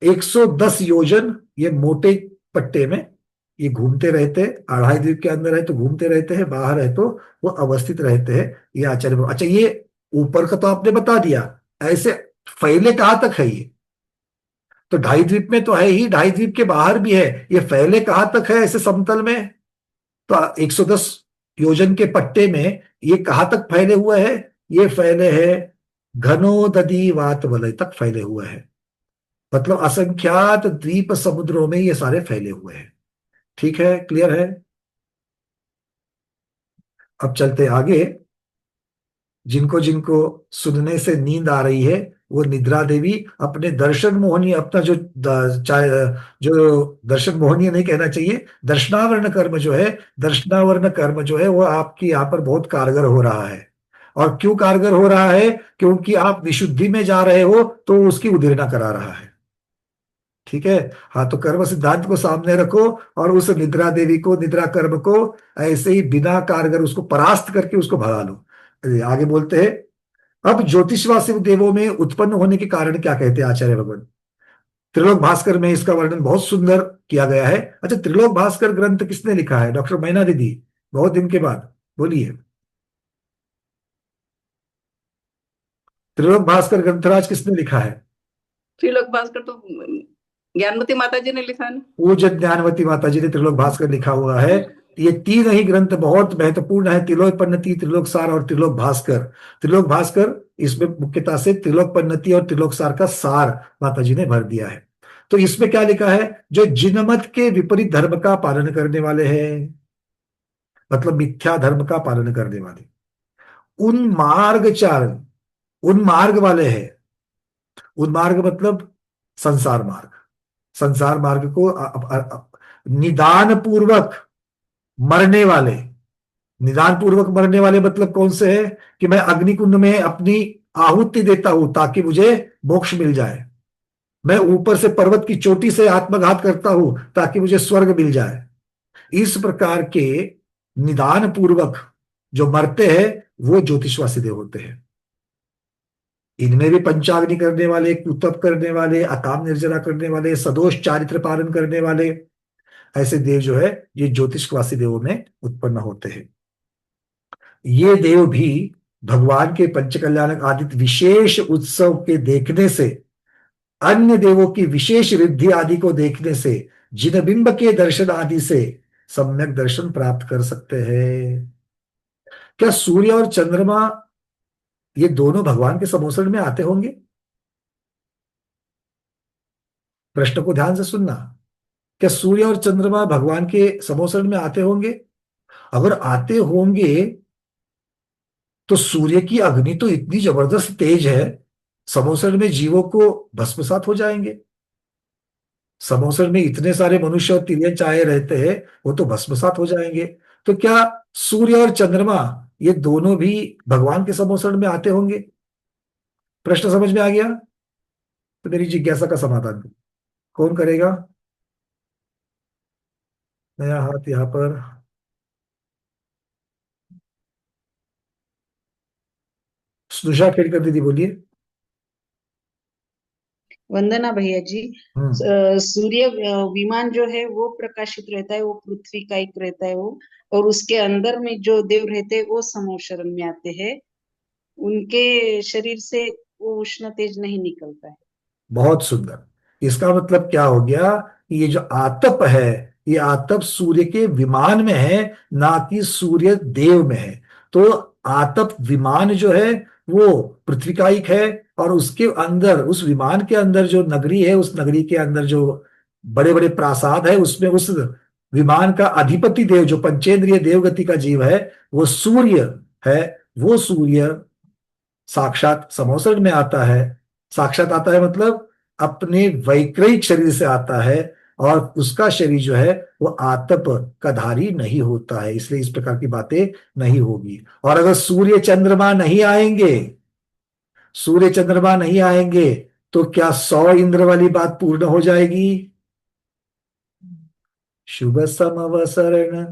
[SPEAKER 1] 110 योजन ये मोटे पट्टे में ये घूमते रहते हैं। आढ़ाई द्वीप के अंदर है तो घूमते रहते हैं, बाहर है तो वो अवस्थित रहते हैं। ये आचार्य, अच्छा ये ऊपर का तो आपने बता दिया, ऐसे फैले कहां तक है ये? तो ढाई द्वीप में तो है ही, ढाई द्वीप के बाहर भी है, ये फैले कहां तक है ऐसे समतल में? तो 110 योजन के पट्टे में ये कहां तक फैले हुए हैं? ये फैले हैं घनोदधी वात वलय तक फैले हुए हैं। मतलब असंख्यात द्वीप समुद्रों में ये सारे फैले हुए हैं। ठीक है, क्लियर है? अब चलते आगे। जिनको जिनको सुनने से नींद आ रही है वो निद्रा देवी अपने दर्शन मोहनी, अपना जो जो दर्शन मोहनी नहीं कहना चाहिए, दर्शनावरण कर्म जो है, दर्शनावरण कर्म जो है वो आपकी यहाँ पर बहुत कारगर हो रहा है। और क्यों कारगर हो रहा है? क्योंकि आप विशुद्धि में जा रहे हो तो उसकी उदीरना करा रहा है। ठीक है, हाँ, तो कर्म सिद्धांत को सामने रखो और उस निद्रा देवी को, निद्रा कर्म को ऐसे ही बिना कारगर उसको परास्त करके उसको भगा लो। आगे बोलते हैं, अब ज्योतिषवासी देवों में उत्पन्न होने के कारण क्या कहते हैं आचार्य भगवान? त्रिलोक भास्कर में इसका वर्णन बहुत सुंदर किया गया है। अच्छा, त्रिलोक भास्कर ग्रंथ किसने लिखा है? डॉक्टर मैना दीदी, बहुत दिन के बाद, बोलिए। त्रिलोक भास्कर ग्रंथराज किसने लिखा है?
[SPEAKER 10] त्रिलोक भास्कर तो ज्ञानमती माता जी ने लिखा है ना।
[SPEAKER 1] पूज्य ज्ञानवती माता जी ने त्रिलोक भास्कर लिखा हुआ है। ये तीन ही ग्रंथ बहुत महत्वपूर्ण है, त्रिलोक पन्नति, त्रिलोक सार और त्रिलोक भास्कर। त्रिलोक भास्कर इसमें मुख्यतः से त्रिलोक पन्नति और त्रिलोक सार का सार माता जी ने भर दिया है। तो इसमें क्या लिखा है? जो जिनमत के विपरीत धर्म का पालन करने वाले हैं, मतलब मिथ्या धर्म का पालन करने वाले, उन मार्गचारण, उन मार्ग वाले हैं। उन मार्ग मतलब संसार मार्ग, संसार मार्ग को निदान पूर्वक मरने वाले। निदान पूर्वक मरने वाले मतलब कौन से हैं? कि मैं अग्निकुंड में अपनी आहुति देता हूं ताकि मुझे मोक्ष मिल जाए, मैं ऊपर से पर्वत की चोटी से आत्मघात करता हूं ताकि मुझे स्वर्ग मिल जाए। इस प्रकार के निदान पूर्वक जो मरते हैं वो ज्योतिषवासी देव होते हैं। इनमें भी पंचाग्नि करने वाले, कुतप करने वाले, अकाम निर्जरा करने वाले, सदोष चारित्र पालन करने वाले, ऐसे देव जो है ये ज्योतिषवासी देवों में उत्पन्न होते हैं। ये देव भी भगवान के पंचकल्याणक आदि विशेष उत्सव के देखने से, अन्य देवों की विशेष रिद्धि आदि को देखने से, जिन बिंब के दर्शन आदि से सम्यक दर्शन प्राप्त कर सकते हैं। क्या सूर्य और चंद्रमा ये दोनों भगवान के समोसण में आते होंगे? प्रश्न को ध्यान से सुनना। क्या सूर्य और चंद्रमा भगवान के समोसण में आते होंगे? अगर आते होंगे तो सूर्य की अग्नि तो इतनी जबरदस्त तेज है, समोसण में जीवों को भस्मसात हो जाएंगे। समोसण में इतने सारे मनुष्य और तिलियन चाहे रहते हैं, वो तो भस्मसात हो जाएंगे। तो क्या सूर्य और चंद्रमा ये दोनों भी भगवान के समोसण में आते होंगे? प्रश्न समझ में आ गया? तो मेरी जिज्ञासा का समाधान कौन करेगा? नया हाथ यहां पर। स्नुषा खेड़कर दीदी बोलिए।
[SPEAKER 5] वंदना भैया जी। सूर्य विमान जो है वो प्रकाशित रहता है, वो पृथ्वी का एक रहता है वो, और उसके अंदर में जो देव रहते हैं वो समोशरण में आते हैं। उनके शरीर से वो उष्ण तेज नहीं निकलता है।
[SPEAKER 1] बहुत सुंदर। इसका मतलब क्या हो गया? ये जो आतप है ये आतप सूर्य के विमान में है, ना कि सूर्य देव में है। तो आतप विमान जो है वो पृथ्वी का एक है, और उसके अंदर, उस विमान के अंदर जो नगरी है, उस नगरी के अंदर जो बड़े बड़े प्रासाद है, उसमें उस विमान का अधिपति देव, जो पंचेंद्रिय देवगति का जीव है, वो सूर्य है। वो सूर्य साक्षात समोसर में आता है। साक्षात आता है मतलब अपने वैक्रयिक शरीर से आता है, और उसका शरीर जो है वो आतप का धारी नहीं होता है, इसलिए इस प्रकार की बातें नहीं होगी। और अगर सूर्य चंद्रमा नहीं आएंगे, सूर्य चंद्रमा नहीं आएंगे, तो क्या 100 इंद्र वाली बात पूर्ण हो जाएगी? शुभ समवसरण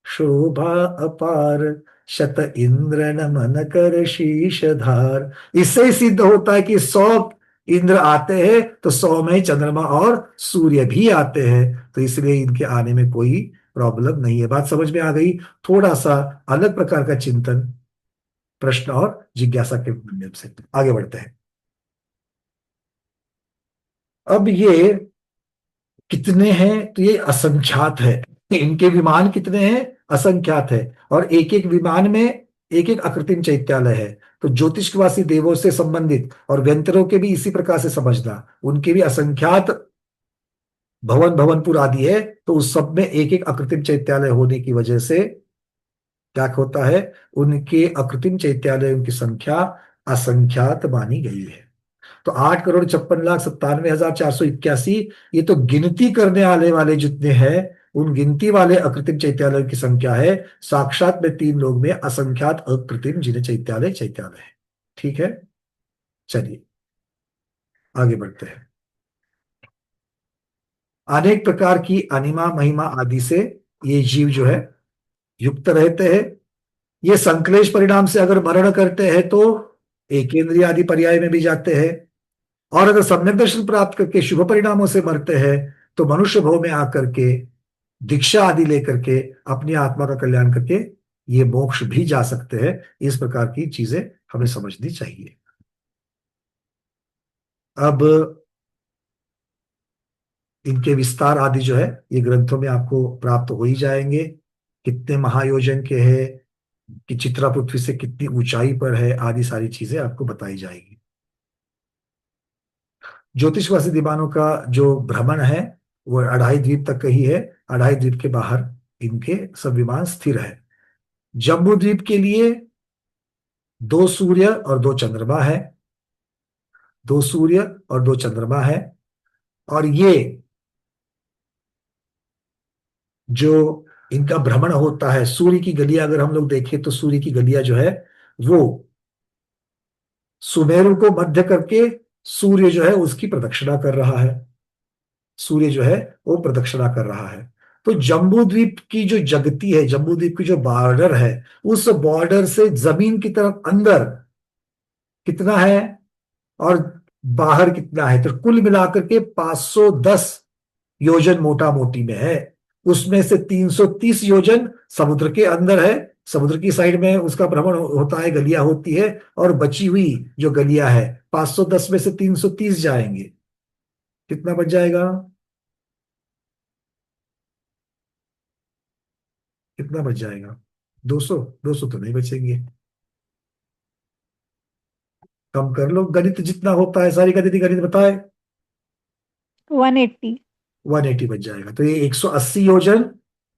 [SPEAKER 1] शोभा अपार, शत इंद्र नमन कर शीश धार। इससे ही सिद्ध होता है कि 100 इंद्र आते हैं तो 100 में चंद्रमा और सूर्य भी आते हैं, तो इसलिए इनके आने में कोई प्रॉब्लम नहीं है। बात समझ में आ गई? थोड़ा सा अलग प्रकार का चिंतन, प्रश्न और जिज्ञासा के माध्यम से आगे बढ़ते हैं। अब ये कितने हैं? तो ये असंख्यात है। इनके विमान कितने हैं? असंख्यात है। और एक एक विमान में एक एक अकृत्रिम चैत्यालय है। तो ज्योतिषवासी देवों से संबंधित और व्यंतरों के भी इसी प्रकार से समझना, उनके भी असंख्यात भवन, भवनपुर आदि है। तो उस सब में एक एक अकृत्रिम चैत्यालय होने की वजह से क्या होता है, उनके अकृत्रिम चैत्यालयों की संख्या असंख्यात मानी गई है। तो 8,56,97,481, ये तो गिनती करने वाले जितने हैं, उन गिनती वाले अकृत्रिम चैत्यालयों की संख्या है। साक्षात में 3 लोग में असंख्यात अकृत्रिम जिन्हें चैत्यालय चैत्यालय है। ठीक है, चलिए आगे बढ़ते हैं। अनेक प्रकार की अनिमा महिमा आदि से ये जीव जो है युक्त रहते हैं। ये संक्लेश परिणाम से अगर मरण करते हैं तो एकेंद्रिय आदि पर्याय में भी जाते हैं, और अगर सम्यक दर्शन प्राप्त करके शुभ परिणामों से मरते हैं तो मनुष्य भव में आकर के दीक्षा आदि लेकर के अपनी आत्मा का कल्याण करके ये मोक्ष भी जा सकते हैं। इस प्रकार की चीजें हमें समझनी चाहिए। अब इनके विस्तार आदि जो है ये ग्रंथों में आपको प्राप्त हो ही जाएंगे। कितने महायोजन के हैं, कि चित्रा पृथ्वी से कितनी ऊंचाई पर है, आदि सारी चीजें आपको बताई जाएगी। ज्योतिषवासी विमानों का जो भ्रमण है वो अढ़ाई द्वीप तक का ही है। अढ़ाई द्वीप के बाहर इनके सब विमान स्थिर है। जम्बू द्वीप के लिए 2 सूर्य और 2 चंद्रमा है। 2 सूर्य और 2 चंद्रमा है। और ये जो इनका भ्रमण होता है, सूर्य की गलियां अगर हम लोग देखें तो सूर्य की गलियां जो है वो सुमेरु को मध्य करके सूर्य जो है उसकी प्रदक्षिणा कर रहा है। सूर्य जो है वो प्रदक्षिणा कर रहा है। तो जम्बू द्वीप की जो जगती है, जम्बू द्वीप की जो बॉर्डर है, उस बॉर्डर से जमीन की तरफ अंदर कितना है और बाहर कितना है, तो कुल मिलाकर के 510 योजन मोटा मोटी में है। उसमें से 330 योजन समुद्र के अंदर है, समुद्र की साइड में उसका भ्रमण होता है, गलियां होती है। और बची हुई जो गलियां है 510 में से 330 जाएंगे, कितना बच जाएगा? कितना बच जाएगा? 200? 200 तो नहीं बचेंगे, कम कर लो। गणित जितना होता है, सारी गणित गणित बताए।
[SPEAKER 11] 180।
[SPEAKER 1] 180 बच जाएगा। तो ये 180 योजन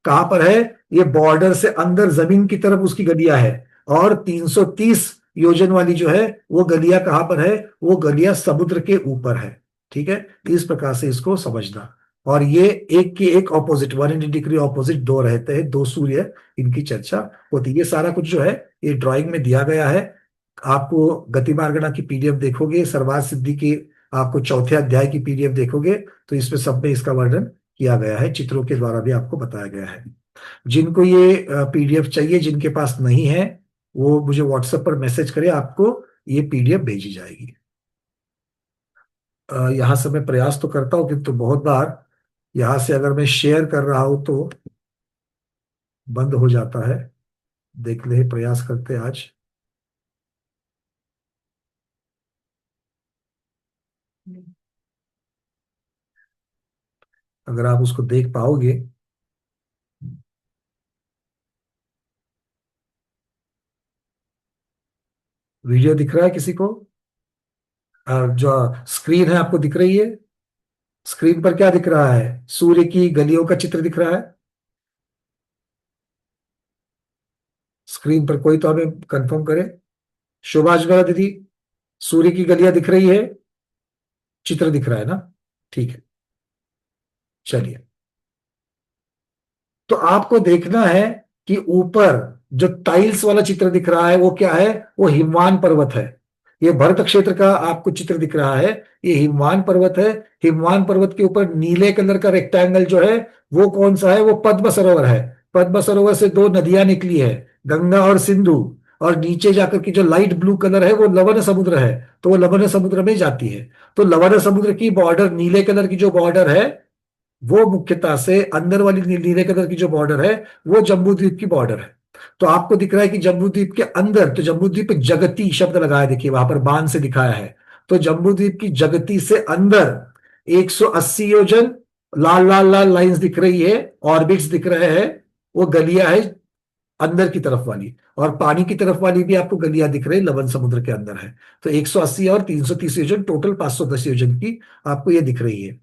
[SPEAKER 1] कहां पर है? ये बॉर्डर से अंदर जमीन की तरफ उसकी गलियां है। और 330 योजन वाली जो है वो गलियां कहां पर है? वो गलियां समुद्र के ऊपर है। ठीक है, इस प्रकार से इसको समझना। और ये एक के एक ऑपोजिट, 180 डिग्री ऑपोजिट 2 रहते हैं, 2 सूर्य, इनकी चर्चा होती है। ये सारा कुछ जो है ये ड्राइंग में दिया गया है। आपको गतिमार्गणा की पीडीएफ देखोगे, सर्वार्थ सिद्धि की आपको चौथे अध्याय की पीडीएफ देखोगे, तो इसमें सब में इसका वर्णन किया गया है, चित्रों के द्वारा भी आपको बताया गया है। जिनको ये पीडीएफ चाहिए, जिनके पास नहीं है, वो मुझे व्हाट्सएप पर मैसेज करें, आपको ये पीडीएफ भेजी जाएगी। यहां से मैं प्रयास तो करता हूं, किंतु बहुत बार यहां से अगर मैं शेयर कर रहा हूं तो बंद हो जाता है। देख ले, प्रयास करते आज। अगर आप उसको देख पाओगे वीडियो दिख रहा है किसी को? जो स्क्रीन है आपको दिख रही है? स्क्रीन पर क्या दिख रहा है? सूर्य की गलियों का चित्र दिख रहा है स्क्रीन पर? कोई तो हमें कंफर्म करे। शोभाष दीदी, सूर्य की गलियां दिख रही है? चित्र दिख रहा है ना? ठीक है, चलिए। तो आपको देखना है कि ऊपर जो टाइल्स वाला चित्र दिख रहा है वो क्या है? वो हिमवान पर्वत है। ये भरत क्षेत्र का आपको चित्र दिख रहा है, ये हिमवान पर्वत है। हिमवान पर्वत के ऊपर नीले कलर का रेक्टेंगल जो है वो कौन सा है? वो पद्म सरोवर है। पद्म सरोवर से दो नदियां निकली है, गंगा और सिंधु। और नीचे जाकर की जो लाइट ब्लू कलर है वो लवण समुद्र है, तो वो लवण समुद्र में जाती है। तो लवण समुद्र की बॉर्डर, नीले कलर की जो बॉर्डर है वो मुख्यतः से अंदर वाली नीले कलर की जो बॉर्डर है वो जम्बू द्वीप की बॉर्डर है। तो आपको दिख रहा है कि जम्बू द्वीप के अंदर, तो जम्बू द्वीप पे जगती शब्द लगाया, देखिए वहां पर बाण से दिखाया है। तो जम्बू द्वीप की जगती से अंदर 180 योजन लाल लाल लाल लाइंस दिख रही है, ऑर्बिट्स दिख रहे हैं, वो गलियां है अंदर की तरफ वाली। और पानी की तरफ वाली भी आपको गलियां दिख रही है, लवन समुद्र के अंदर है। तो 180 और 330 योजन, टोटल 510 योजन की आपको ये दिख रही है।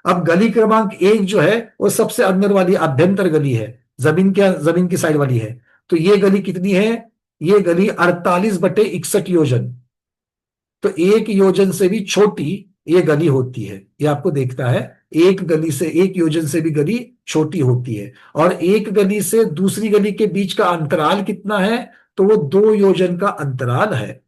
[SPEAKER 1] अब गली क्रमांक 1 जो है वो सबसे अंदर वाली अभ्यंतर गली है, जमीन की साइड वाली है। तो ये गली कितनी है? ये गली 48/61 योजन। तो 1 योजन से भी छोटी ये गली होती है, ये आपको देखना है। एक गली से, 1 योजन से भी गली छोटी होती है। और एक गली से दूसरी गली के बीच का अंतराल कितना है? तो वो 2 योजन का अंतराल है।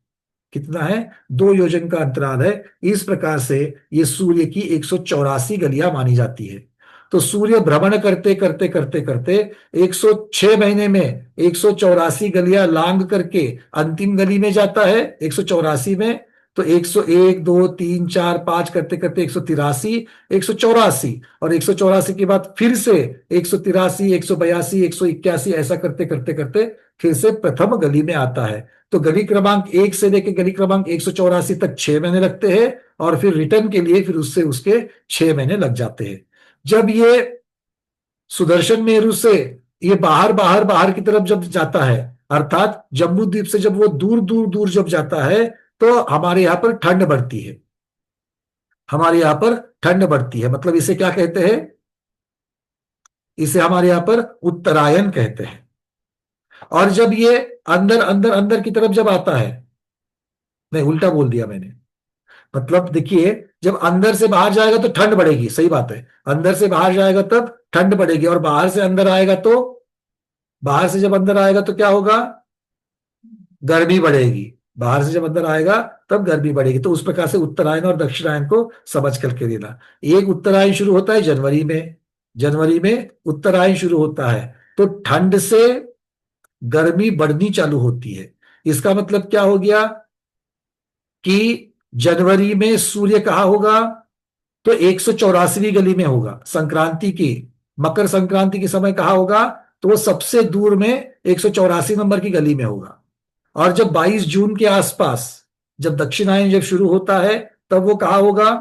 [SPEAKER 1] कितना है? 2 योजन का अंतराल है। इस प्रकार से ये सूर्य की 184 गलियां मानी जाती है। तो सूर्य भ्रमण करते करते करते करते 106 महीने में 184 गलियां लांग करके अंतिम गली में जाता है 184 में। तो 101, 2, 3, 4, 5 करते करते 183, 184, और 184 के बाद फिर से 183, 182, 181, ऐसा करते करते करते फिर से प्रथम गली में आता है। तो गली क्रमांक 1 से लेकर गली क्रमांक 184 तक 6 महीने लगते हैं, और फिर रिटर्न के लिए फिर उससे उसके 6 महीने लग जाते हैं। जब ये सुदर्शन मेरु से ये बाहर बाहर बाहर की तरफ जब जाता है, अर्थात जम्बू द्वीप से जब वो दूर दूर दूर जब जाता है, तो हमारे यहां पर ठंड बढ़ती है। हमारे यहां पर ठंड बढ़ती है, मतलब इसे क्या कहते हैं? इसे हमारे यहां पर उत्तरायण कहते हैं। और जब ये अंदर अंदर अंदर की तरफ जब आता है, नहीं उल्टा बोल दिया मैंने, मतलब देखिए, जब अंदर से बाहर जाएगा तो ठंड बढ़ेगी, सही बात है। अंदर से बाहर जाएगा तब ठंड बढ़ेगी, और बाहर से अंदर आएगा तो, बाहर से जब अंदर आएगा तो क्या होगा? गर्मी बढ़ेगी। बाहर से जब अंदर आएगा तब गर्मी बढ़ेगी। तो उस प्रकार से उत्तरायण और दक्षिणायन को समझ करके देना। एक उत्तरायण शुरू होता है जनवरी में, जनवरी में उत्तरायण शुरू होता है, तो ठंड से गर्मी बढ़नी चालू होती है। इसका मतलब क्या हो गया कि जनवरी में सूर्य कहाँ होगा? तो 184वीं गली में होगा। संक्रांति की, मकर संक्रांति के समय कहाँ होगा? तो वो सबसे दूर में 184 नंबर की गली में होगा। और जब 22 जून के आसपास जब दक्षिणायन जब शुरू होता है, तब वो कहाँ होगा?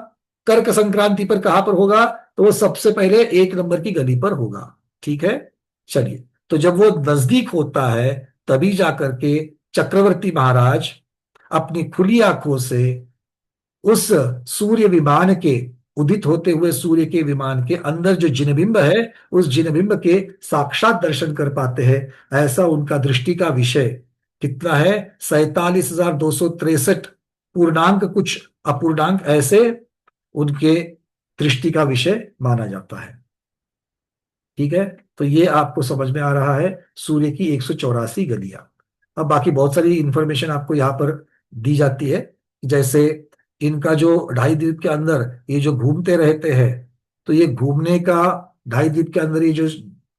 [SPEAKER 1] कर्क संक्रांति पर कहाँ पर होगा? तो वो सबसे पहले 1 नंबर की गली पर होगा। ठीक है, चलिए। तो जब वो नजदीक होता है तभी जाकर के चक्रवर्ती महाराज अपनी खुली आंखों से उस सूर्य विमान के, उदित होते हुए सूर्य के विमान के अंदर जो जिनबिंब है, उस जिनबिंब के साक्षात दर्शन कर पाते हैं। ऐसा उनका दृष्टि का विषय कितना है? 47,263 पूर्णांक कुछ अपूर्णांक ऐसे उनके दृष्टि का विषय माना जाता है। ठीक है, तो ये आपको समझ में आ रहा है सूर्य की 184 गलियां। अब बाकी बहुत सारी इंफॉर्मेशन आपको यहाँ पर दी जाती है, जैसे इनका जो ढाई द्वीप के अंदर ये जो घूमते रहते हैं, तो ये घूमने का ढाई द्वीप के अंदर ये जो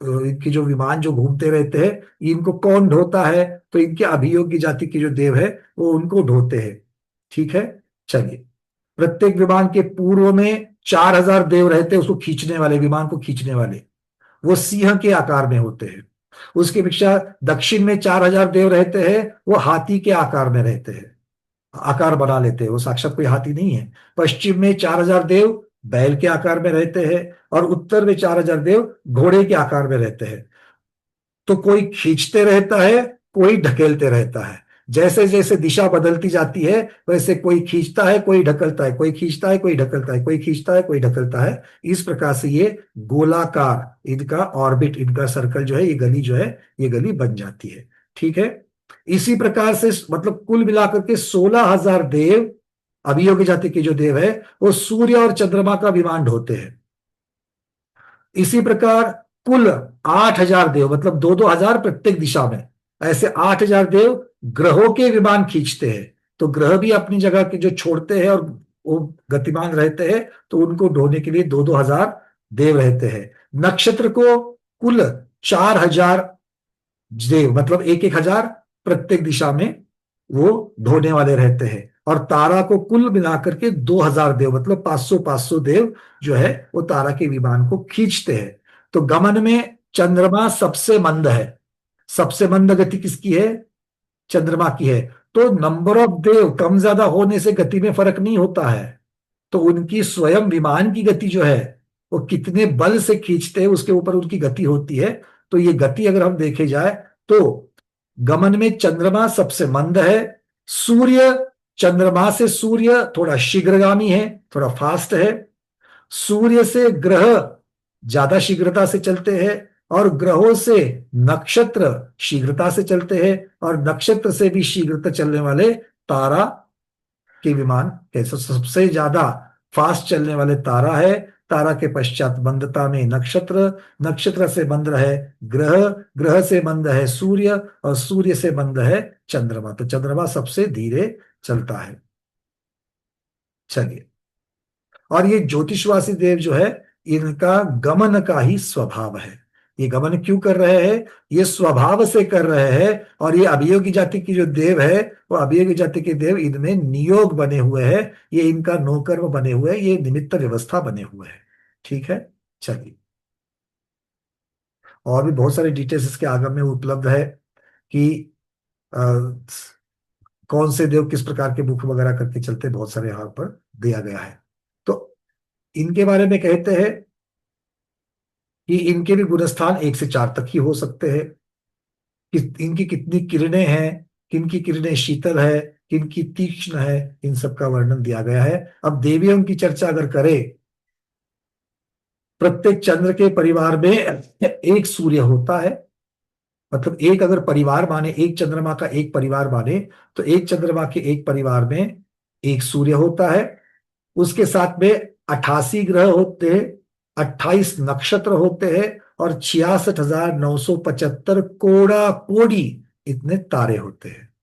[SPEAKER 1] इनके जो विमान जो घूमते रहते हैं, इनको कौन ढोता है? तो इनके अभियोग्य जाति के जो देव है वो उनको ढोते हैं। ठीक है, चलिए। प्रत्येक विमान के पूर्व में 4000 देव रहते हैं, उसको खींचने वाले, विमान को खींचने वाले, वो सिंह के आकार में होते हैं। उसके पीछे दक्षिण में 4000 देव रहते हैं, वो हाथी के आकार में रहते हैं, आकार बना लेते हैं, वो साक्षात कोई हाथी नहीं है। पश्चिम में 4000 देव बैल के आकार में रहते हैं, और उत्तर में 4000 देव घोड़े के आकार में रहते हैं। तो कोई खींचते रहता है, कोई ढकेलते रहता है। जैसे जैसे दिशा बदलती जाती है वैसे कोई खींचता है कोई ढकलता है, कोई खींचता है कोई ढकलता है, कोई खींचता है कोई ढकलता है। इस प्रकार से ये गोलाकार इनका ऑर्बिट, इनका सर्कल जो है, ये गली जो है, ये गली बन जाती है। ठीक है। इसी प्रकार से मतलब कुल मिलाकर के 16,000 देव, अभियोगी जाति के जो देव है वो सूर्य और चंद्रमा का विमान ढोते हैं। इसी प्रकार कुल 8,000 देव, मतलब 2-2 हजार प्रत्येक दिशा में, ऐसे 8,000 देव ग्रहों के विमान खींचते हैं। तो ग्रह भी अपनी जगह के जो छोड़ते हैं और वो गतिमान रहते हैं, तो उनको ढोने के लिए 2-2 हजार देव रहते हैं। नक्षत्र को कुल 4,000 देव, मतलब 1-1 हजार प्रत्येक दिशा में वो ढोने वाले रहते हैं। और तारा को कुल मिलाकर के 2,000 देव, मतलब 500-500 देव जो है वो तारा के विमान को खींचते हैं। तो गमन में चंद्रमा सबसे मंद है। सबसे मंद गति किसकी है? चंद्रमा की है। तो नंबर ऑफ देव कम ज्यादा होने से गति में फर्क नहीं होता है, तो उनकी स्वयं विमान की गति जो है वो कितने बल से खींचते हैं उसके ऊपर उनकी गति होती है। तो ये गति अगर हम देखे जाए तो गमन में चंद्रमा सबसे मंद है। सूर्य, चंद्रमा से सूर्य थोड़ा शीघ्रगामी है, थोड़ा फास्ट है। सूर्य से ग्रह ज्यादा शीघ्रता से चलते हैं और ग्रहों से नक्षत्र शीघ्रता से चलते हैं, और नक्षत्र से भी शीघ्रता चलने वाले तारा के विमान कैसे सबसे ज्यादा फास्ट चलने वाले तारा है। तारा के पश्चात मंदता में नक्षत्र, नक्षत्र से मंद है ग्रह, ग्रह से मंद है सूर्य, और सूर्य से मंद है चंद्रमा। तो चंद्रमा सबसे धीरे चलता है। चलिए, और ये ज्योतिषवासी देव जो है इनका गमन का ही स्वभाव है। ये गमन क्यों कर रहे हैं? ये स्वभाव से कर रहे हैं। और ये अभियोगी जाति की जो देव है वो अभियोगी जाति के देव इनमें नियोग बने हुए हैं, ये इनका नौकर्म बने हुए हैं, ये निमित्त व्यवस्था बने हुए हैं। ठीक है। चलिए, और भी बहुत सारे डिटेल्स इसके आगम में उपलब्ध है कि कौन से देव किस प्रकार के मुख वगैरह करके चलते, बहुत सारे यहाँ पर दिया गया है। तो इनके बारे में कहते हैं कि इनके भी गुणस्थान 1 से 4 तक ही हो सकते हैं। कि इनकी कितनी किरणें हैं, किन की किरणें शीतल है, किन की तीक्ष्ण है, इन सब का वर्णन दिया गया है। अब देवियों की चर्चा अगर करें, प्रत्येक चंद्र के परिवार में एक सूर्य होता है। मतलब एक अगर परिवार माने, एक चंद्रमा का एक परिवार माने, तो एक चंद्रमा के एक परिवार में एक सूर्य होता है। उसके साथ में 88 ग्रह होते हैं, 28 नक्षत्र होते हैं और 66,975 कोड़ा कोड़ी इतने तारे होते हैं।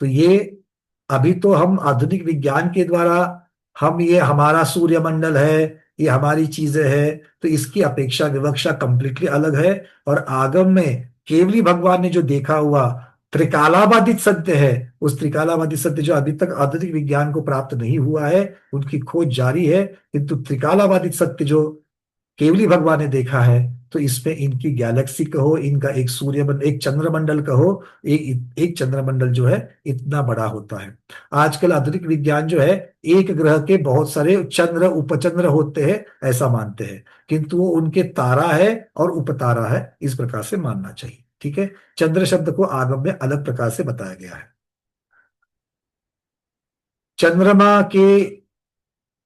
[SPEAKER 1] तो ये अभी तो हम आधुनिक विज्ञान के द्वारा हम ये हमारा सूर्यमंडल है, ये हमारी चीजें हैं, तो इसकी अपेक्षा विवक्षा कंप्लीटली अलग है। और आगम में केवली भगवान ने जो देखा हुआ त्रिकालाबाधित सत्य है, उस त्रिकालाबाधित सत्य जो अभी तक आधुनिक विज्ञान को प्राप्त नहीं हुआ है, उनकी खोज जारी है, किंतु त्रिकालाबाधित सत्य जो केवली भगवान ने देखा है, तो इसमें इनकी गैलेक्सी कहो, इनका एक एक चंद्रमंडल कहो, एक चंद्रमंडल जो है इतना बड़ा होता है। आजकल आधुनिक विज्ञान जो है एक ग्रह के बहुत सारे चंद्र उपचंद्र होते हैं ऐसा मानते हैं, किंतु वो उनके तारा है और उपतारा है, इस प्रकार से मानना चाहिए। ठीक है। चंद्र शब्द को आगम में अलग प्रकार से बताया गया है।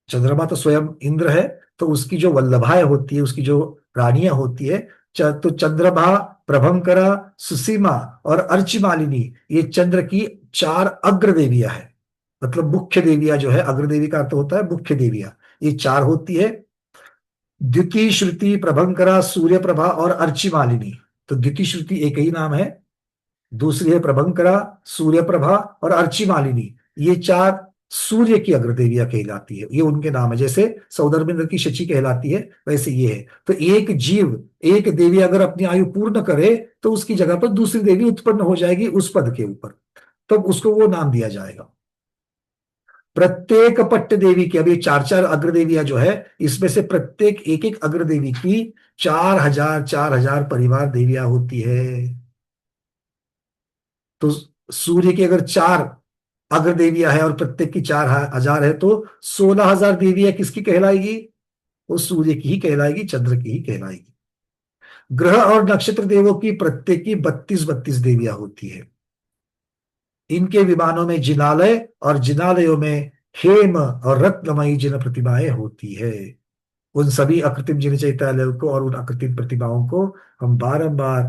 [SPEAKER 1] चंद्रमा तो स्वयं इंद्र है, तो उसकी जो वल्लभाएं होती है, उसकी जो रानियां होती है, तो चंद्रमा, प्रभंकरा, सुसीमा और अर्चिमालिनी, ये चंद्र की 4 अग्र देवियां है। मतलब मुख्य देवियां जो है, अग्रदेवी का अर्थ होता है मुख्य देवियां, ये 4 होती है। द्युति, श्रुति, प्रभंकरा, सूर्य प्रभा और अर्चिमालिनी। तो द्युति श्रुति एक ही नाम है, दूसरी है प्रभंकरा, सूर्य प्रभा और अर्चिमालिनी। ये 4 सूर्य की अग्रदेवियां कहलाती है, ये उनके नाम है। जैसे सौदर्भिंद्र की शची कहलाती है, वैसे ये है। तो एक जीव, एक देवी अगर अपनी आयु पूर्ण करे तो उसकी जगह पर दूसरी देवी उत्पन्न हो जाएगी उस पद के ऊपर, तब उसको वो नाम दिया जाएगा। प्रत्येक पट्ट देवी की, अब ये 4-4 अग्रदेवियां जो है, इसमें से प्रत्येक एक अग्रदेवी की 4,000 परिवार देवियां होती है। तो सूर्य की अगर 4 अग्र देवियां है और प्रत्येक की 4,000 है, तो 16,000 देवियां किसकी कहलाएगी? वो सूर्य की ही कहलाएगी, चंद्र की ही कहलाएगी। ग्रह और नक्षत्र देवों की प्रत्येक की 32-32 देवियां होती है। इनके विमानों में जिनालय और जिनालयों में हेम और रत्नमयी जिन प्रतिमाएं होती है। उन सभी अकृत्रिम जिन चैत्यालयों को और उन अकृत्रिम प्रतिमाओं को हम बारंबार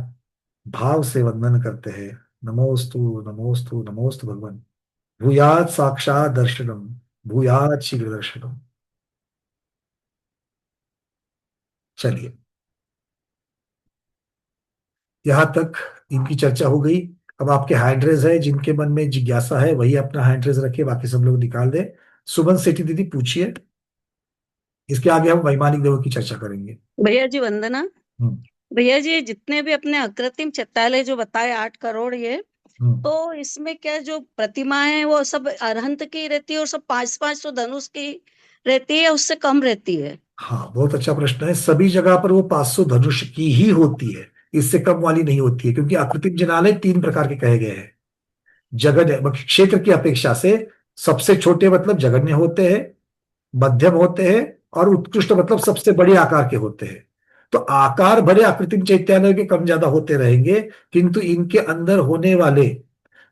[SPEAKER 1] भाव से वंदन करते हैं। नमोस्तु नमोस्तु नमोस्तु भगवान। भूयात साक्षात दर्शनम, भूयात शीघ्र दर्शनम। चलिए, यहां तक इनकी चर्चा हो गई। अब आपके हैंड रेज है, जिनके मन में जिज्ञासा है वही अपना हैंड रेज रखे, बाकी सब लोग निकाल दे। सुमन सेठी दीदी पूछिए, इसके आगे हम वैमानिक देवों की चर्चा करेंगे।
[SPEAKER 11] भैया जी वंदना।
[SPEAKER 1] हम्म।
[SPEAKER 11] भैया जी जितने भी अपने अकृत्रिम चित्रालय जो बताए 8 करोड़ ये, तो इसमें क्या जो प्रतिमाएं हैं वो सब अरहंत की रहती है और सब 5-5 तो धनुष की रहती है, उससे कम रहती है?
[SPEAKER 1] हाँ, बहुत अच्छा प्रश्न है। सभी जगह पर वो 500 धनुष की ही होती है, इससे कम वाली नहीं होती है, क्योंकि आकृतिक जिनालय 3 प्रकार के कहे गए हैं। जगन्य क्षेत्र की अपेक्षा से सबसे छोटे मतलब जगन्य होते हैं, मध्यम होते हैं और उत्कृष्ट मतलब सबसे बड़े आकार के होते हैं। तो आकार भरे आकृतिम चैत्यालय के कम ज्यादा होते रहेंगे, किंतु इनके अंदर होने वाले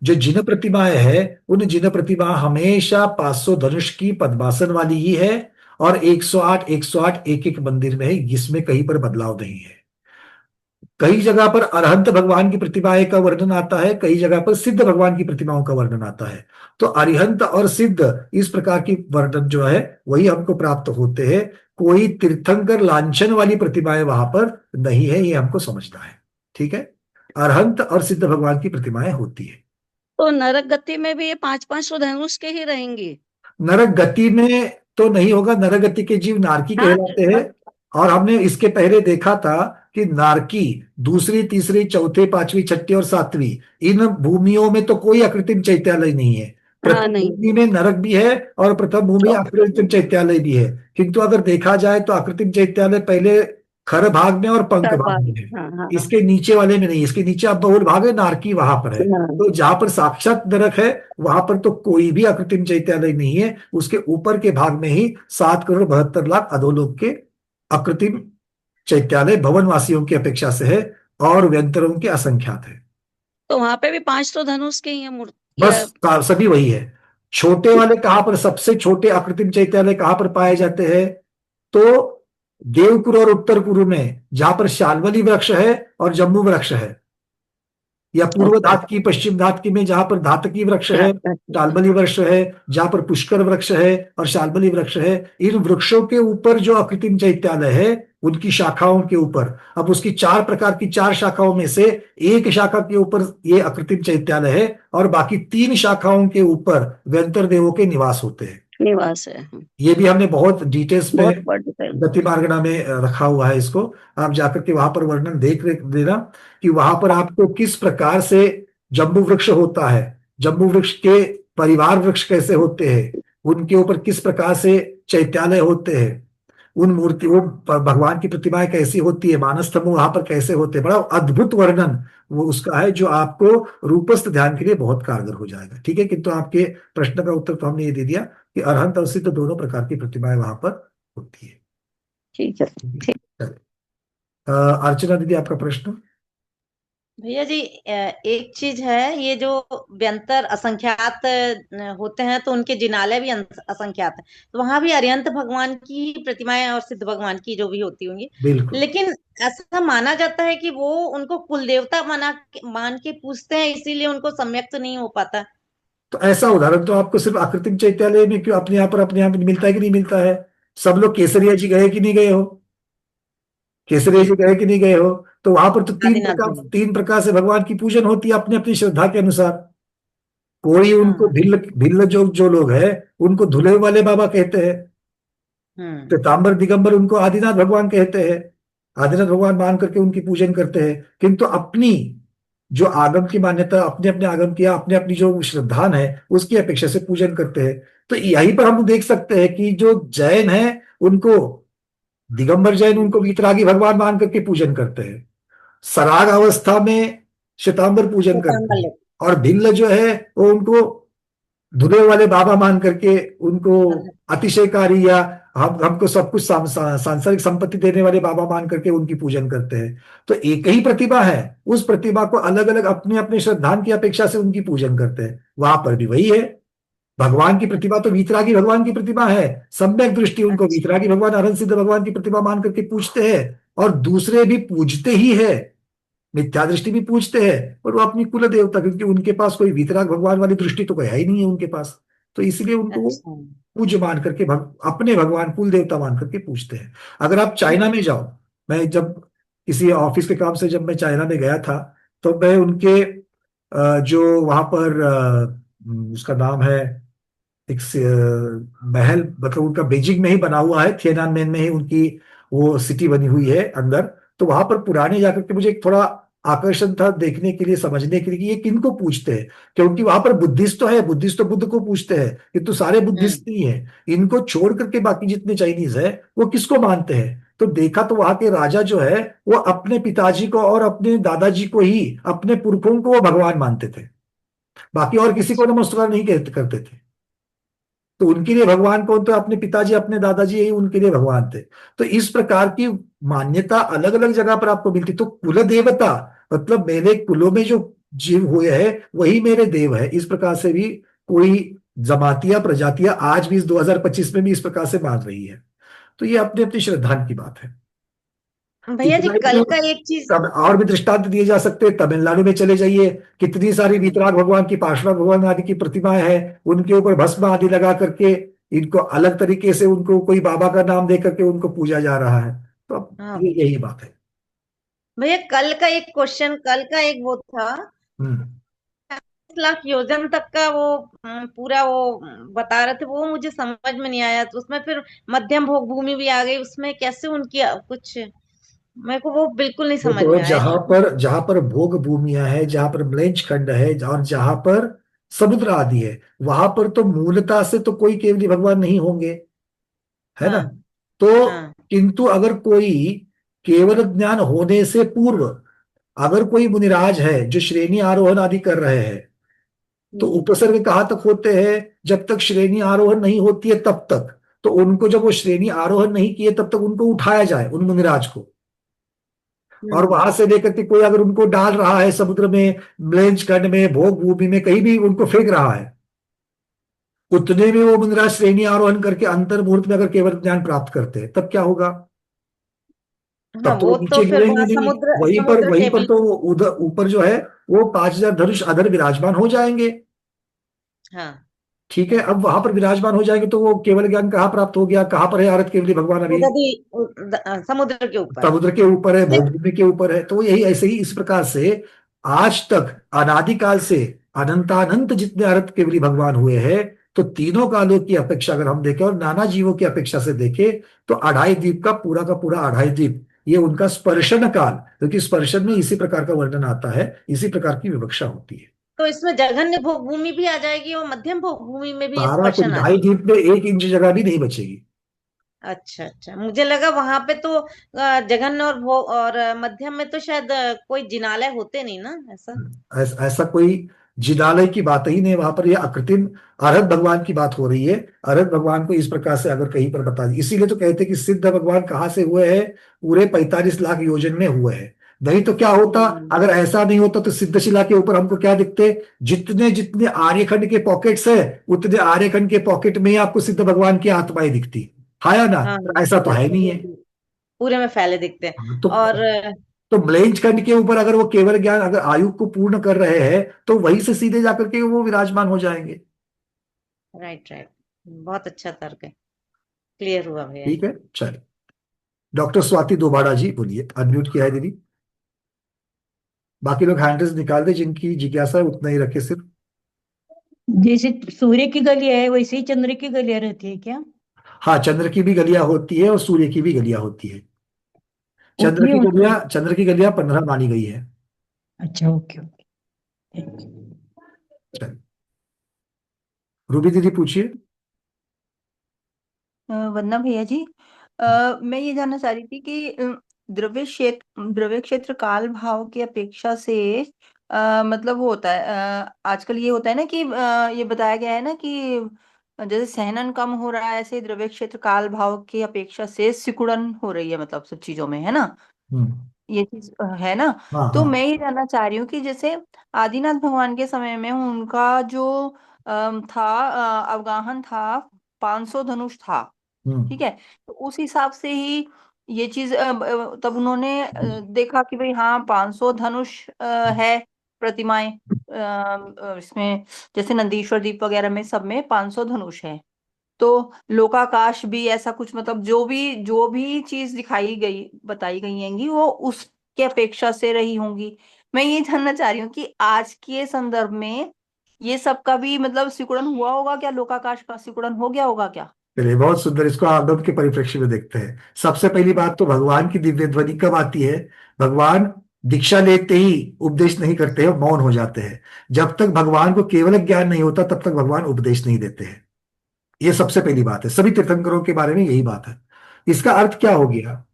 [SPEAKER 1] जो जिन प्रतिमाएं हैं, उन जिन प्रतिमा हमेशा 500 धनुष की पद्मासन वाली ही है और 108 108 एक एक मंदिर में है, इसमें कहीं पर बदलाव नहीं है। कई जगह पर अरहंत भगवान की प्रतिमाएं का वर्णन आता है, कई जगह पर सिद्ध भगवान की प्रतिमाओं का वर्णन आता है। तो अरिहंत और सिद्ध इस प्रकार की वर्णन जो है वही हमको प्राप्त होते हैं। कोई तीर्थंकर लांछन वाली प्रतिमाएं वहां पर नहीं है, ये हमको समझना है। ठीक है, अरहंत और सिद्ध भगवान की प्रतिमाएं होती है।
[SPEAKER 11] तो नरक गति में भी ये 5-5 धनुष के ही रहेंगी?
[SPEAKER 1] नरक गति में तो नहीं होगा, नरक गति के जीव नारकी कहलाते हैं। और हमने इसके पहले देखा था कि नारकी दूसरी, तीसरी, चौथे, पांचवी, छठी और सातवीं इन भूमियों में तो कोई अकृत्रिम चैत्यालय नहीं है। प्रथम भूमि में नरक भी है और प्रथम भूमि अकृत्रिम चैत्यालय भी है, किंतु अगर देखा जाए तो अकृत्रिम चैत्यालय पहले खर भाग में और पंख भाग में है, इसके नीचे वाले में नहीं। इसके नीचे अब बहुल भाग है, नारकी वहां पर है। तो जहां पर साक्षात नरक है वहां पर तो कोई भी अकृत्रिम चैत्यालय नहीं है। उसके ऊपर के भाग में ही 7,72,00,000 अधोलोक के अकृत्रिम चैत्यालय भवनवासियों की अपेक्षा से है और व्यंतरों के असंख्यात है।
[SPEAKER 11] तो वहां पे भी 5 तो धनुष के ही है मूर्ति?
[SPEAKER 1] बस सभी वही है। छोटे वाले कहां पर, सबसे छोटे अकृत्रिम चैत्यालय कहां पर पाए जाते हैं? तो देवकुरु और उत्तर कुरु में, जहां पर शाल्मली वृक्ष है और जम्बू वृक्ष है, या पूर्व धातकी पश्चिम धातकी में जहां पर धातकी वृक्ष है, शाल्मली वृक्ष है, जहां पर पुष्कर वृक्ष है और शाल्मली वृक्ष है। इन वृक्षों के ऊपर जो अकृत्रिम चैत्यालय है उनकी शाखाओं के ऊपर, अब उसकी 4 प्रकार की 4 शाखाओं में से एक शाखा के ऊपर ये अकृत्रिम चैत्यालय है और बाकी 3 शाखाओं के ऊपर व्यंतर देवों के निवास होते हैं।
[SPEAKER 11] निवास है।
[SPEAKER 1] ये भी हमने बहुत डिटेल्स में गति मार्गना में रखा हुआ है। इसको आप जाकर के वहां पर वर्णन देख देना कि वहां पर आपको किस प्रकार से जम्बू वृक्ष होता है, जम्बू वृक्ष के परिवार वृक्ष कैसे होते हैं, उनके ऊपर किस प्रकार से चैत्यालय होते हैं, उन मूर्ति वो भगवान की प्रतिमाएं कैसी होती है, मानस स्तंभ वहां पर कैसे होते हैं। बड़ा अद्भुत वर्णन वो उसका है जो आपको रूपस्थ ध्यान के लिए बहुत कारगर हो जाएगा। ठीक है, किंतु आपके प्रश्न का उत्तर तो हमने ये दे दिया कि अरहंत और सिद्ध दोनों प्रकार की प्रतिमाएं वहां पर होती है।
[SPEAKER 11] ठीक है।
[SPEAKER 1] अर्चना दीदी, आपका प्रश्न?
[SPEAKER 8] भैया जी, एक चीज है, ये जो व्यंतर असंख्यात होते हैं तो उनके जिनालय भी असंख्यात है, तो वहां भी अरिहंत भगवान की प्रतिमाएं और सिद्ध भगवान की जो भी होती होंगी, लेकिन ऐसा माना जाता है कि वो उनको कुल देवता मान के पूजते हैं, इसीलिए उनको सम्यक तो नहीं हो पाता।
[SPEAKER 1] तो ऐसा उदाहरण तो आपको सिर्फ आकृतिक चैत्यालय में क्यों अपने यहाँ पर मिलता है कि नहीं मिलता है? सब लोग केसरिया जी गए कि नहीं गए हो? केसरिया जी गए कि नहीं गए हो? तो वहां पर तो 3 प्रकार से भगवान की पूजन होती है अपनी अपनी श्रद्धा के अनुसार। कोई उनको भिल्ल जो लोग है उनको धुले वाले बाबा कहते हैं, पीताम्बर दिगंबर उनको आदिनाथ भगवान कहते हैं, आदिनाथ भगवान मान करके उनकी पूजन करते हैं। किंतु अपनी जो आगम की मान्यता, अपने अपने आगम की, अपने अपनी जो श्रद्धान है उसकी अपेक्षा से पूजन करते हैं। तो यहीं पर हम देख सकते हैं कि जो जैन है उनको दिगंबर जैन उनको वीतरागी भगवान मान करके पूजन करते हैं, सराग अवस्था में श्वेतांबर पूजन करते हैं, और भिल्ल जो है वो उनको धुले वाले बाबा मान करके उनको अतिशयकारी या हमको सब कुछ सांसारिक संपत्ति देने वाले बाबा मान करके उनकी पूजन करते हैं। तो एक ही प्रतिभा है, उस प्रतिभा को अलग अलग अपने अपने श्रद्धान की अपेक्षा से उनकी पूजन करते हैं। वहां पर भी वही है, भगवान की प्रतिभा तो वीतरागी भगवान की प्रतिभा है, सम्यक दृष्टि उनको वीतरागी भगवान अरहंत सिद्ध भगवान की प्रतिभा मान करके पूछते हैं, और दूसरे भी पूजते ही है, मिथ्या दृष्टि भी पूछते हैं, और वो अपनी कुल देवता, क्योंकि उनके पास कोई वीतराग भगवान वाली दृष्टि तो कोई है ही नहीं है उनके पास, तो इसलिए उनको वो पूज्य मान करके अपने भगवान कुल देवता मान करके पूछते हैं। अगर आप चाइना में जाओ, मैं जब किसी ऑफिस के काम से जब मैं चाइना में गया था, तो मैं उनके जो वहां पर उसका नाम है एक महल, मतलब उनका बीजिंग में ही बना हुआ है, थिएनानमेन में ही उनकी वो सिटी बनी हुई है अंदर। तो वहां पर पुराने जाकर के मुझे एक थोड़ा आकर्षण था देखने के लिए, समझने के लिए कि ये किनको पूछते हैं, क्योंकि वहां पर बुद्धिस्ट तो है, बुद्धिस्ट तो बुद्ध को पूछते हैं, ये तो सारे बुद्धिस्ट नहीं है, इनको छोड़ करके बाकी जितने चाइनीज है वो किसको मानते हैं। तो देखा तो वहां के राजा जो है वो अपने पिताजी को और अपने दादाजी को ही, अपने पुरखों को वो भगवान मानते थे, बाकी और किसी को नमस्कार नहीं करते थे। तो उनके लिए भगवान कौन, तो अपने पिताजी अपने दादाजी यही उनके लिए भगवान थे। तो इस प्रकार की मान्यता अलग अलग जगह पर आपको मिलती। तो कुल देवता मतलब मेरे कुलों में जो जीव हुए हैं वही मेरे देव है, इस प्रकार से भी कोई जमातियां प्रजातियां आज भी इस 2025 में भी इस प्रकार से मान रही है। तो ये अपनी अपनी श्रद्धा की बात है।
[SPEAKER 8] भैया जी कल का एक चीज
[SPEAKER 1] और भी दृष्टांत दिए जा सकते हैं। तमिलनाडु में चले जाइए, कितनी सारी वीतराग भगवान की, पार्श्वनाथ भगवान आदि की प्रतिमाएं हैं, उनके ऊपर भस्म आदि लगा करके इनको अलग तरीके से उनको कोई बाबा का नाम दे करके उनको पूजा जा रहा है। तो अब यही बात है
[SPEAKER 8] भैया। कल का एक क्वेश्चन, कल का एक वो था 10 लाख योजन तक का वो पूरा वो बता रहे थे, वो मुझे समझ में नहीं आया। तो उसमें फिर मध्यम भोग भूमि भी आ गई, उसमें कैसे उनकी कुछ मेरे को वो बिल्कुल नहीं समझ में आया।
[SPEAKER 1] जहां पर भोग भूमिया है, जहां पर म्लेच्छ खंड है और जहां पर समुद्र आदि है, वहां पर तो मूलता से तो कोई केवली भगवान नहीं होंगे, है ना। तो किंतु अगर कोई केवल ज्ञान होने से पूर्व अगर कोई मुनिराज है जो श्रेणी आरोहण आदि कर रहे हैं, तो उपसर्ग कहाँ तक होते हैं, जब तक श्रेणी आरोहण नहीं होती है तब तक। तो उनको जब वो श्रेणी आरोहण नहीं किए तब तक उनको उठाया जाए, उन मुनिराज को, और वहां से लेकर के कोई अगर उनको डाल रहा है समुद्र में, म्लेच्छ खंड में, भोग भूमि में, कहीं भी उनको फेंक रहा है, उतने में वो मुनिराज श्रेणी आरोहण करके अंतर मुहूर्त में अगर केवल ज्ञान प्राप्त करते हैं, तब क्या होगा, तब तो
[SPEAKER 8] वो
[SPEAKER 1] नीचे
[SPEAKER 8] तो फिर
[SPEAKER 1] गिरेंगे नहीं। वहीं पर तो उधर ऊपर जो है वो 5,000 धनुष अधर विराजमान हो जाएंगे।
[SPEAKER 8] हाँ
[SPEAKER 1] ठीक है, अब वहां पर विराजमान हो जाएंगे तो वो केवल ज्ञान कहाँ प्राप्त हो गया, कहाँ पर है आरत केवली भगवान, अभी
[SPEAKER 8] समुद्र के ऊपर,
[SPEAKER 1] समुद्र के ऊपर है, भोग भूमि के ऊपर है। तो यही ऐसे ही इस प्रकार से आज तक अनादिकाल से अनंतानंत जितने आरत केवली भगवान हुए हैं, तो तीनों कालों की अपेक्षा अगर हम देखें और नाना जीवों की अपेक्षा से देखें, तो अढ़ाई द्वीप का पूरा अढ़ाई द्वीप ये उनका स्पर्शन काल, क्योंकि स्पर्शन में इसी प्रकार का वर्णन आता है, इसी प्रकार की विवक्षा होती है।
[SPEAKER 8] तो इसमें जघन्य भोग भूमि भी आ जाएगी और मध्यम भोग भूमि में भी
[SPEAKER 1] सारा कुछ ढाई द्वीप में 1 इंच जगह भी नहीं बचेगी।
[SPEAKER 8] अच्छा अच्छा, मुझे लगा वहां पे तो जघन्य और भोग और मध्यम में तो शायद कोई जिनालय होते नहीं ना,
[SPEAKER 1] ऐसा कोई जिनालय की बात ही नहीं वहां पर, यह अकृत्रिम अरहत भगवान की बात हो रही है। अरहत भगवान को इस प्रकार से अगर कहीं पर बता दी, इसीलिए तो कहते हैं कि सिद्ध भगवान कहाँ से हुए हैं, पूरे 45 लाख योजन में हुए हैं। नहीं तो क्या होता, अगर ऐसा नहीं होता तो सिद्धशिला के ऊपर हमको क्या दिखते, जितने जितने आर्यखंड के पॉकेट्स है उतने आर्यखंड के पॉकेट में ही आपको सिद्ध भगवान की आत्माएं दिखती है ना। ऐसा तो है नहीं है,
[SPEAKER 8] पूरे में फैले दिखते हैं।
[SPEAKER 1] तो म्लेच्छ खंड के ऊपर अगर वो केवल ज्ञान अगर आयु को पूर्ण कर रहे हैं तो वहीं से सीधे जाकर के वो विराजमान हो जाएंगे।
[SPEAKER 8] राइट, बहुत अच्छा तर्क है, क्लियर हुआ भैया।
[SPEAKER 1] ठीक है, चलिए। डॉक्टर स्वाति दोबाड़ा जी बोलिए, अनम्यूट किया है दीदी। बाकी लोग हैंडल्स निकाल दे, जिनकी जिज्ञासा है उतना ही रखे सिर्फ।
[SPEAKER 12] जैसे सूर्य की गलियां है वैसे ही चंद्र की गलियां रहती है क्या?
[SPEAKER 1] हाँ, चंद्र की भी गलियां होती है और सूर्य की भी गलियां होती है। चंद्र की गलियां 15 मानी गई है।
[SPEAKER 12] अच्छा, ओके।
[SPEAKER 1] रूबी दीदी पूछिए।
[SPEAKER 4] वंदना भैया जी, मैं ये जानना चाह रही थी कि द्रव्य क्षेत्र काल भाव की अपेक्षा से मतलब वो होता है, आजकल ये होता है ना कि ये बताया गया है ना कि जैसे सहनन कम हो रहा है, ऐसे द्रव्य क्षेत्र काल भाव की अपेक्षा से सिकुड़न हो रही है, मतलब सब चीजों में, है ना, ये चीज है ना।
[SPEAKER 1] हाँ
[SPEAKER 4] तो
[SPEAKER 1] हाँ
[SPEAKER 4] मैं ये जानना चाह रही हूँ कि जैसे आदिनाथ भगवान के समय में उनका जो था, अवगाहन था, 500 धनुष था, ठीक है। तो उस हिसाब से ही ये चीज तब उन्होंने देखा कि भाई हाँ 500 धनुष है प्रतिमाएं, इसमें जैसे नंदीश्वर दीप वगैरह में सब में 500 धनुष है। तो लोकाकाश भी ऐसा कुछ, मतलब जो भी चीज दिखाई गई बताई गई हैंगी वो उसके अपेक्षा से रही होंगी। मैं ये जानना चाह रही हूँ कि आज के संदर्भ में ये सब का भी मतलब सिकुड़न हुआ होगा क्या, लोकाकाश का सिकुड़न हो गया होगा क्या?
[SPEAKER 1] चलिए, बहुत सुंदर। इसको आगम के परिप्रेक्ष्य में देखते हैं। सबसे पहली बात तो भगवान की दिव्य ध्वनि कब आती है? भगवान दीक्षा लेते ही उपदेश नहीं करते हैं, मौन हो जाते हैं। जब तक भगवान को केवल ज्ञान नहीं होता तब तक भगवान उपदेश नहीं देते हैं। ये सबसे पहली बात है। सभी तीर्थंकरों के बारे में यही बात है। इसका अर्थ क्या हो गया?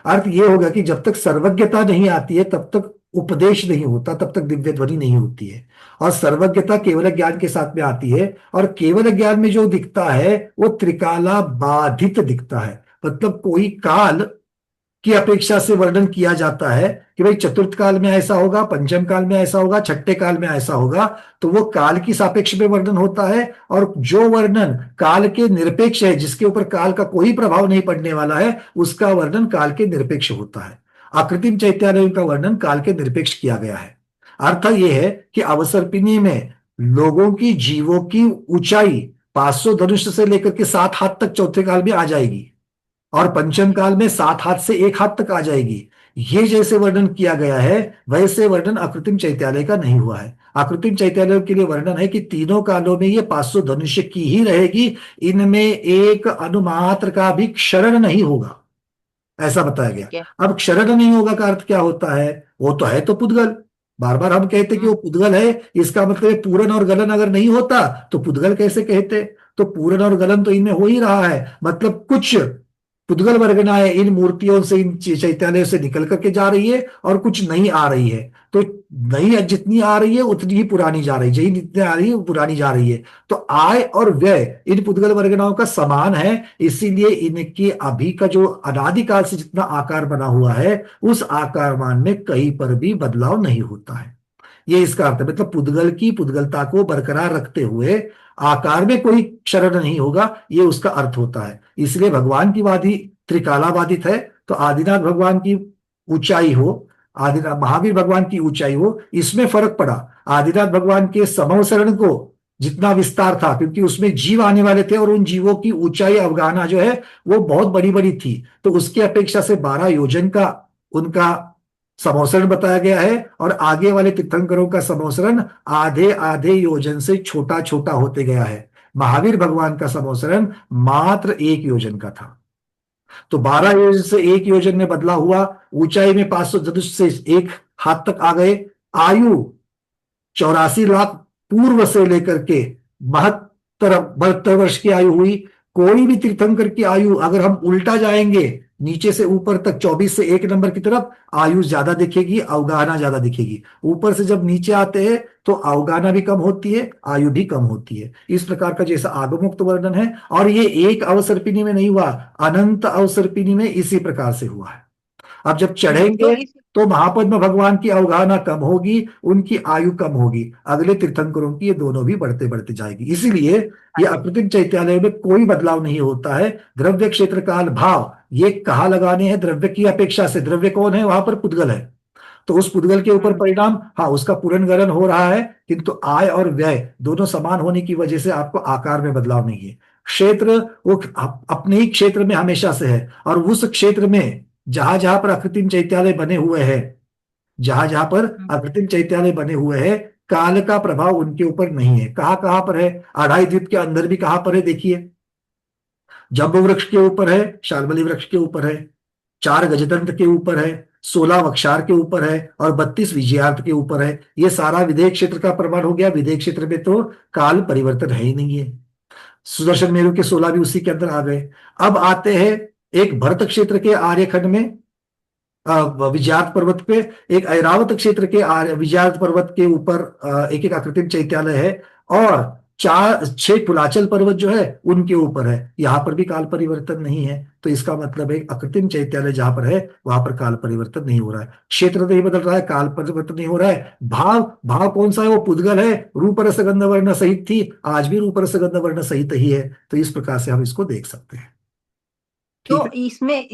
[SPEAKER 1] अर्थ ये होगा कि जब तक सर्वज्ञता नहीं आती है तब तक उपदेश नहीं होता, तब तक दिव्य ध्वनि नहीं होती है। और सर्वज्ञता केवल ज्ञान के साथ में आती है, और केवल ज्ञान में जो दिखता है वो त्रिकाला बाधित दिखता है। मतलब कोई काल की अपेक्षा से वर्णन किया जाता है कि भाई चतुर्थ काल में ऐसा होगा, पंचम काल में ऐसा होगा, छठे काल में ऐसा होगा, तो वो काल की सापेक्ष में वर्णन होता है। और जो वर्णन काल के निरपेक्ष है, जिसके ऊपर काल का कोई प्रभाव नहीं पड़ने वाला है, उसका वर्णन काल के निरपेक्ष होता है। आकृतिम चैत्यालय का वर्णन काल के निरपेक्ष किया गया है। अर्थ यह है कि अवसर्पिणी में लोगों की, जीवों की ऊंचाई 500 धनुष से लेकर के 7 हाथ तक चौथे काल में आ जाएगी, और पंचम काल में 7 हाथ से 1 हाथ तक आ जाएगी। ये जैसे वर्णन किया गया है वैसे वर्णन आकृतिम चैत्यालय का नहीं हुआ है। आकृतिम चैत्यालय के लिए वर्णन है कि तीनों कालों में ये 500 धनुष्य की ही रहेगी, इनमें एक अनुमात्र का भी क्षरण नहीं होगा, ऐसा बताया गया। अब क्षरण नहीं होगा का अर्थ क्या होता है? वो तो है तो पुद्गल। बार बार हम कहते कि वो पुद्गल है, इसका मतलब पूरन और गलन अगर नहीं होता तो पुद्गल कैसे कहते? तो पूरन और गलन तो इनमें हो ही रहा है। मतलब कुछ पुद्गल वर्गनाएं इन मूर्तियों से, इन चैत्यालयों से निकल करके जा रही है, और कुछ नई आ रही है। तो नई जितनी आ रही है उतनी ही पुरानी जा रही है, जही जितनी आ रही है पुरानी जा रही है। तो आय और व्यय इन पुद्गल वर्गनाओं का समान है, इसीलिए इनके अभी का जो अनादिकाल से जितना आकार बना हुआ है उस आकारमान में कहीं पर भी बदलाव नहीं होता है। ये इसका अर्थ है। मतलब पुद्गल की पुद्गलता को बरकरार रखते हुए आकार में कोई क्षरण नहीं होगा, ये उसका अर्थ होता है। इसलिए भगवान की वादी त्रिकाला बाधित है। तो आदिनाथ भगवान की ऊंचाई हो, आदिनाथ महावीर भगवान की ऊंचाई हो, इसमें फर्क पड़ा। आदिनाथ भगवान के समवसरण को जितना विस्तार था, क्योंकि उसमें जीव आने वाले थे और उन जीवों की ऊंचाई अवगाहना जो है वो बहुत बड़ी बड़ी थी, तो उसकी अपेक्षा से 12 योजन का उनका समवसरण बताया गया है। और आगे वाले तीर्थंकरों का समवसरण आधे आधे योजन से छोटा छोटा होते गया है। महावीर भगवान का समवसरण मात्र 1 योजन का था। तो 12 योजन से 1 योजन में बदला हुआ। ऊंचाई में 500 धनुष से 1 हाथ तक आ गए। आयु 84 लाख पूर्व से लेकर के 72 वर्ष की आयु हुई। कोई भी तीर्थंकर की आयु अगर हम उल्टा जाएंगे नीचे से ऊपर तक 24 से 1 नंबर की तरफ, आयु ज्यादा दिखेगी, अवगाहना ज्यादा दिखेगी। ऊपर से जब नीचे आते हैं तो अवगाहना भी कम होती है, आयु भी कम होती है। इस प्रकार का जैसा आगमोक्त वर्णन है। और ये एक अवसर्पिणी में नहीं हुआ, अनंत अवसर्पिणी में इसी प्रकार से हुआ है। अब जब चढ़ेंगे तो महापद में भगवान की अवगाहना कम होगी, उनकी आयु कम होगी। अगले तीर्थंकरों की ये दोनों भी बढ़ते बढ़ते जाएगी। इसीलिए ये अकृतिम चैत्यालय में कोई बदलाव नहीं होता है। द्रव्य क्षेत्र काल भाव ये कहाँ लगाने हैं? द्रव्य की अपेक्षा से। द्रव्य कौन है? वहां पर पुद्गल है, तो उस पुद्गल के ऊपर परिणाम, हाँ, उसका पूरनगलन हो रहा है, किंतु आय और व्यय दोनों समान होने की वजह से आपको आकार में बदलाव नहीं है। क्षेत्र वो अपने ही क्षेत्र में हमेशा से है, और उस क्षेत्र में जहां जहां पर आकृतिम चैत्यालय बने हुए हैं, जहां जहां पर आकृतिम चैत्यालय बने हुए हैं, काल का प्रभाव उनके ऊपर नहीं है। कहां कहां पर है? अढ़ाई द्वीप के अंदर भी कहां पर है? देखिए, जम्बू वृक्ष के ऊपर है, शाल्मली वृक्ष के ऊपर है, 4 गजदंत के ऊपर है, 16 वक्षार के ऊपर है, और 32 विजयार्थ के ऊपर है। ये सारा विदेह क्षेत्र का प्रमाण हो गया। विदेह क्षेत्र में तो काल परिवर्तन है ही नहीं है। सुदर्शन मेरु के 16 भी उसी के अंदर आ गए। अब आते हैं एक भरत क्षेत्र के आर्यखंड में, विजयार्थ पर्वत पे, एक ऐरावत क्षेत्र के विजयार्थ पर्वत के ऊपर एक एक अकृत्रिम चैत्यालय है, और 6 कुलाचल पर्वत जो है उनके ऊपर है। यहाँ पर भी काल परिवर्तन नहीं है, तो इसका मतलब है अकृत्रिम चैत्यालय जहां पर है वहां पर काल परिवर्तन नहीं हो रहा है, क्षेत्र नहीं बदल रहा है, काल परिवर्तन नहीं हो रहा है। भाव भाव कौन सा है? वो पुद्गल है, रूप रस गंध वर्ण सहित थी, आज भी रूप रस गंध वर्ण सहित ही है। तो इस प्रकार से हम इसको देख सकते हैं। ठीक
[SPEAKER 4] तो
[SPEAKER 1] है,
[SPEAKER 4] इसमें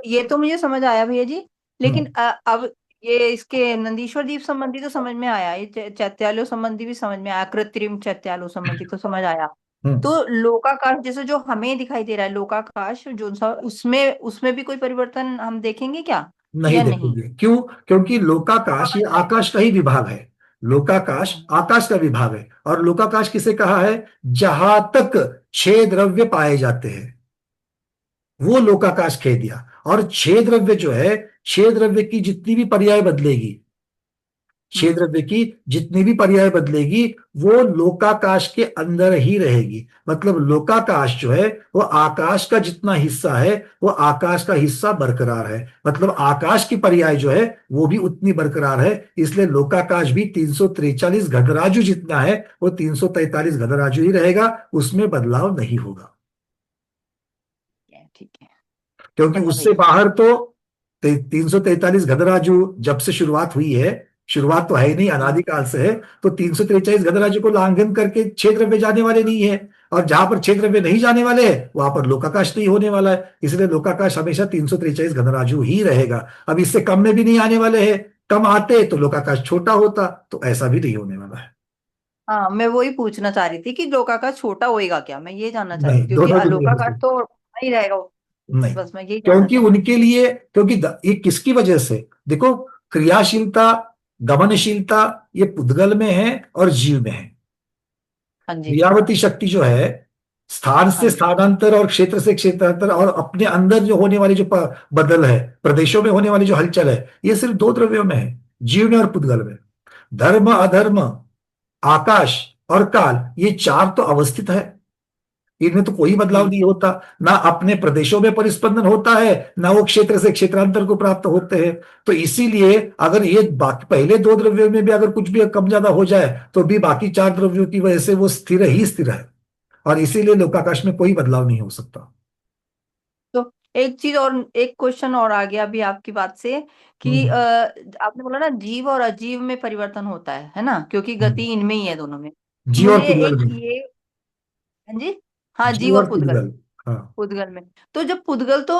[SPEAKER 4] ये तो मुझे समझ आया भैया जी, लेकिन अब ये इसके नंदीश्वर द्वीप संबंधी तो समझ में आया, ये चैत्यालयों संबंधी भी समझ में आया, कृत्रिम चैत्यालयों संबंधी तो समझ आया। तो लोकाकाश जैसे जो हमें दिखाई दे रहा है, लोकाकाश जो सा, उसमें भी कोई परिवर्तन हम देखेंगे क्या
[SPEAKER 1] नहीं
[SPEAKER 4] या नहीं?
[SPEAKER 1] देखेंगे। क्यों? क्योंकि लोकाकाश ये आकाश का ही विभाग है। लोकाकाश आकाश का विभाग है, और लोकाकाश किसे कहा है? जहां तक 6 द्रव्य पाए जाते हैं वो लोकाकाश कह दिया। और 6 द्रव्य जो है, 6 द्रव्य की जितनी भी पर्याय बदलेगी, 6 द्रव्य की जितनी भी पर्याय बदलेगी वो लोकाकाश के अंदर ही रहेगी। मतलब लोकाकाश जो है वो आकाश का जितना हिस्सा है वो आकाश का हिस्सा बरकरार है, मतलब आकाश की पर्याय जो है वो भी उतनी बरकरार है। इसलिए लोकाकाश भी 343 घनराजु जितना है वो 343 घनराजु ही रहेगा, उसमें बदलाव नहीं होगा।
[SPEAKER 4] ठीक है,
[SPEAKER 1] क्योंकि उससे बाहर तो 343 घनराजु जब से शुरुआत हुई है, शुरुआत तो है ही नहीं, अनादिकाल से है, तो 343 घनराजु को उल्लंघन करके 6 द्रव्य जाने वाले नहीं है, और जहां पर 6 द्रव्य नहीं जाने वाले हैं वहां पर लोकाकाश नहीं होने वाला है। इसलिए लोकाकाश हमेशा 343 घनराजु ही रहेगा। अब इससे कम में भी नहीं आने वाले हैं, कम आते तो लोकाकाश छोटा होता, तो ऐसा भी नहीं होने वाला है।
[SPEAKER 4] हाँ, मैं वही पूछना चाह रही थी कि लोकाकाश छोटा होएगा क्या, मैं ये जानना चाह रही
[SPEAKER 1] नहीं,
[SPEAKER 4] थी, क्योंकि
[SPEAKER 1] दोनों तो नहीं हो
[SPEAKER 4] अलोकाकाश
[SPEAKER 1] सकते।
[SPEAKER 4] तो नहीं रहेगा वो।
[SPEAKER 1] नहीं,
[SPEAKER 4] बस मैं यही जानना
[SPEAKER 1] क्योंकि
[SPEAKER 4] चाह रही
[SPEAKER 1] उनके लिए, क्योंकि ये किसकी वजह से? देखो, क्रियाशीलता, गमनशीलता ये पुद्गल में है और जीव में है।
[SPEAKER 4] हाँ जी,
[SPEAKER 1] क्रियावती शक्ति जो है स्थान से स्थानांतर और क्षेत्र से क्षेत्रांतर और अपने अंदर जो होने वाली जो बदल है, प्रदेशों में होने वाली जो हलचल है, ये सिर्फ 2 द्रव्यों में है, जीव में और पुद्गल में। धर्म अधर्म, आकाश और काल, ये 4 तो अवस्थित है, इनमें तो कोई बदलाव नहीं होता। ना अपने प्रदेशों में परिस्पंदन होता है, ना वो क्षेत्र से क्षेत्रांतर को प्राप्त होते हैं। तो इसीलिए अगर ये बाकी पहले 2 द्रव्यों में भी अगर कुछ भी कम ज्यादा हो जाए तो भी बाकी 4 द्रव्यों की वजह से वो स्थिर ही स्थिर है, और इसीलिए लोकाकाश में कोई बदलाव नहीं हो सकता।
[SPEAKER 4] तो एक चीज और, एक क्वेश्चन और आ गया अभी आपकी बात से कि आपने बोला ना जीव और अजीव में परिवर्तन होता है ना, क्योंकि गति इनमें ही है दोनों में।
[SPEAKER 1] जीव और
[SPEAKER 4] मुझे
[SPEAKER 1] पुद्गल
[SPEAKER 4] एक
[SPEAKER 1] में,
[SPEAKER 4] ये, हाँ जी, हाँ
[SPEAKER 1] जीव
[SPEAKER 4] जीव
[SPEAKER 1] और
[SPEAKER 4] और पुद्गल,
[SPEAKER 1] पुद्गल, हाँ।
[SPEAKER 4] पुद्गल में तो जब पुद्गल तो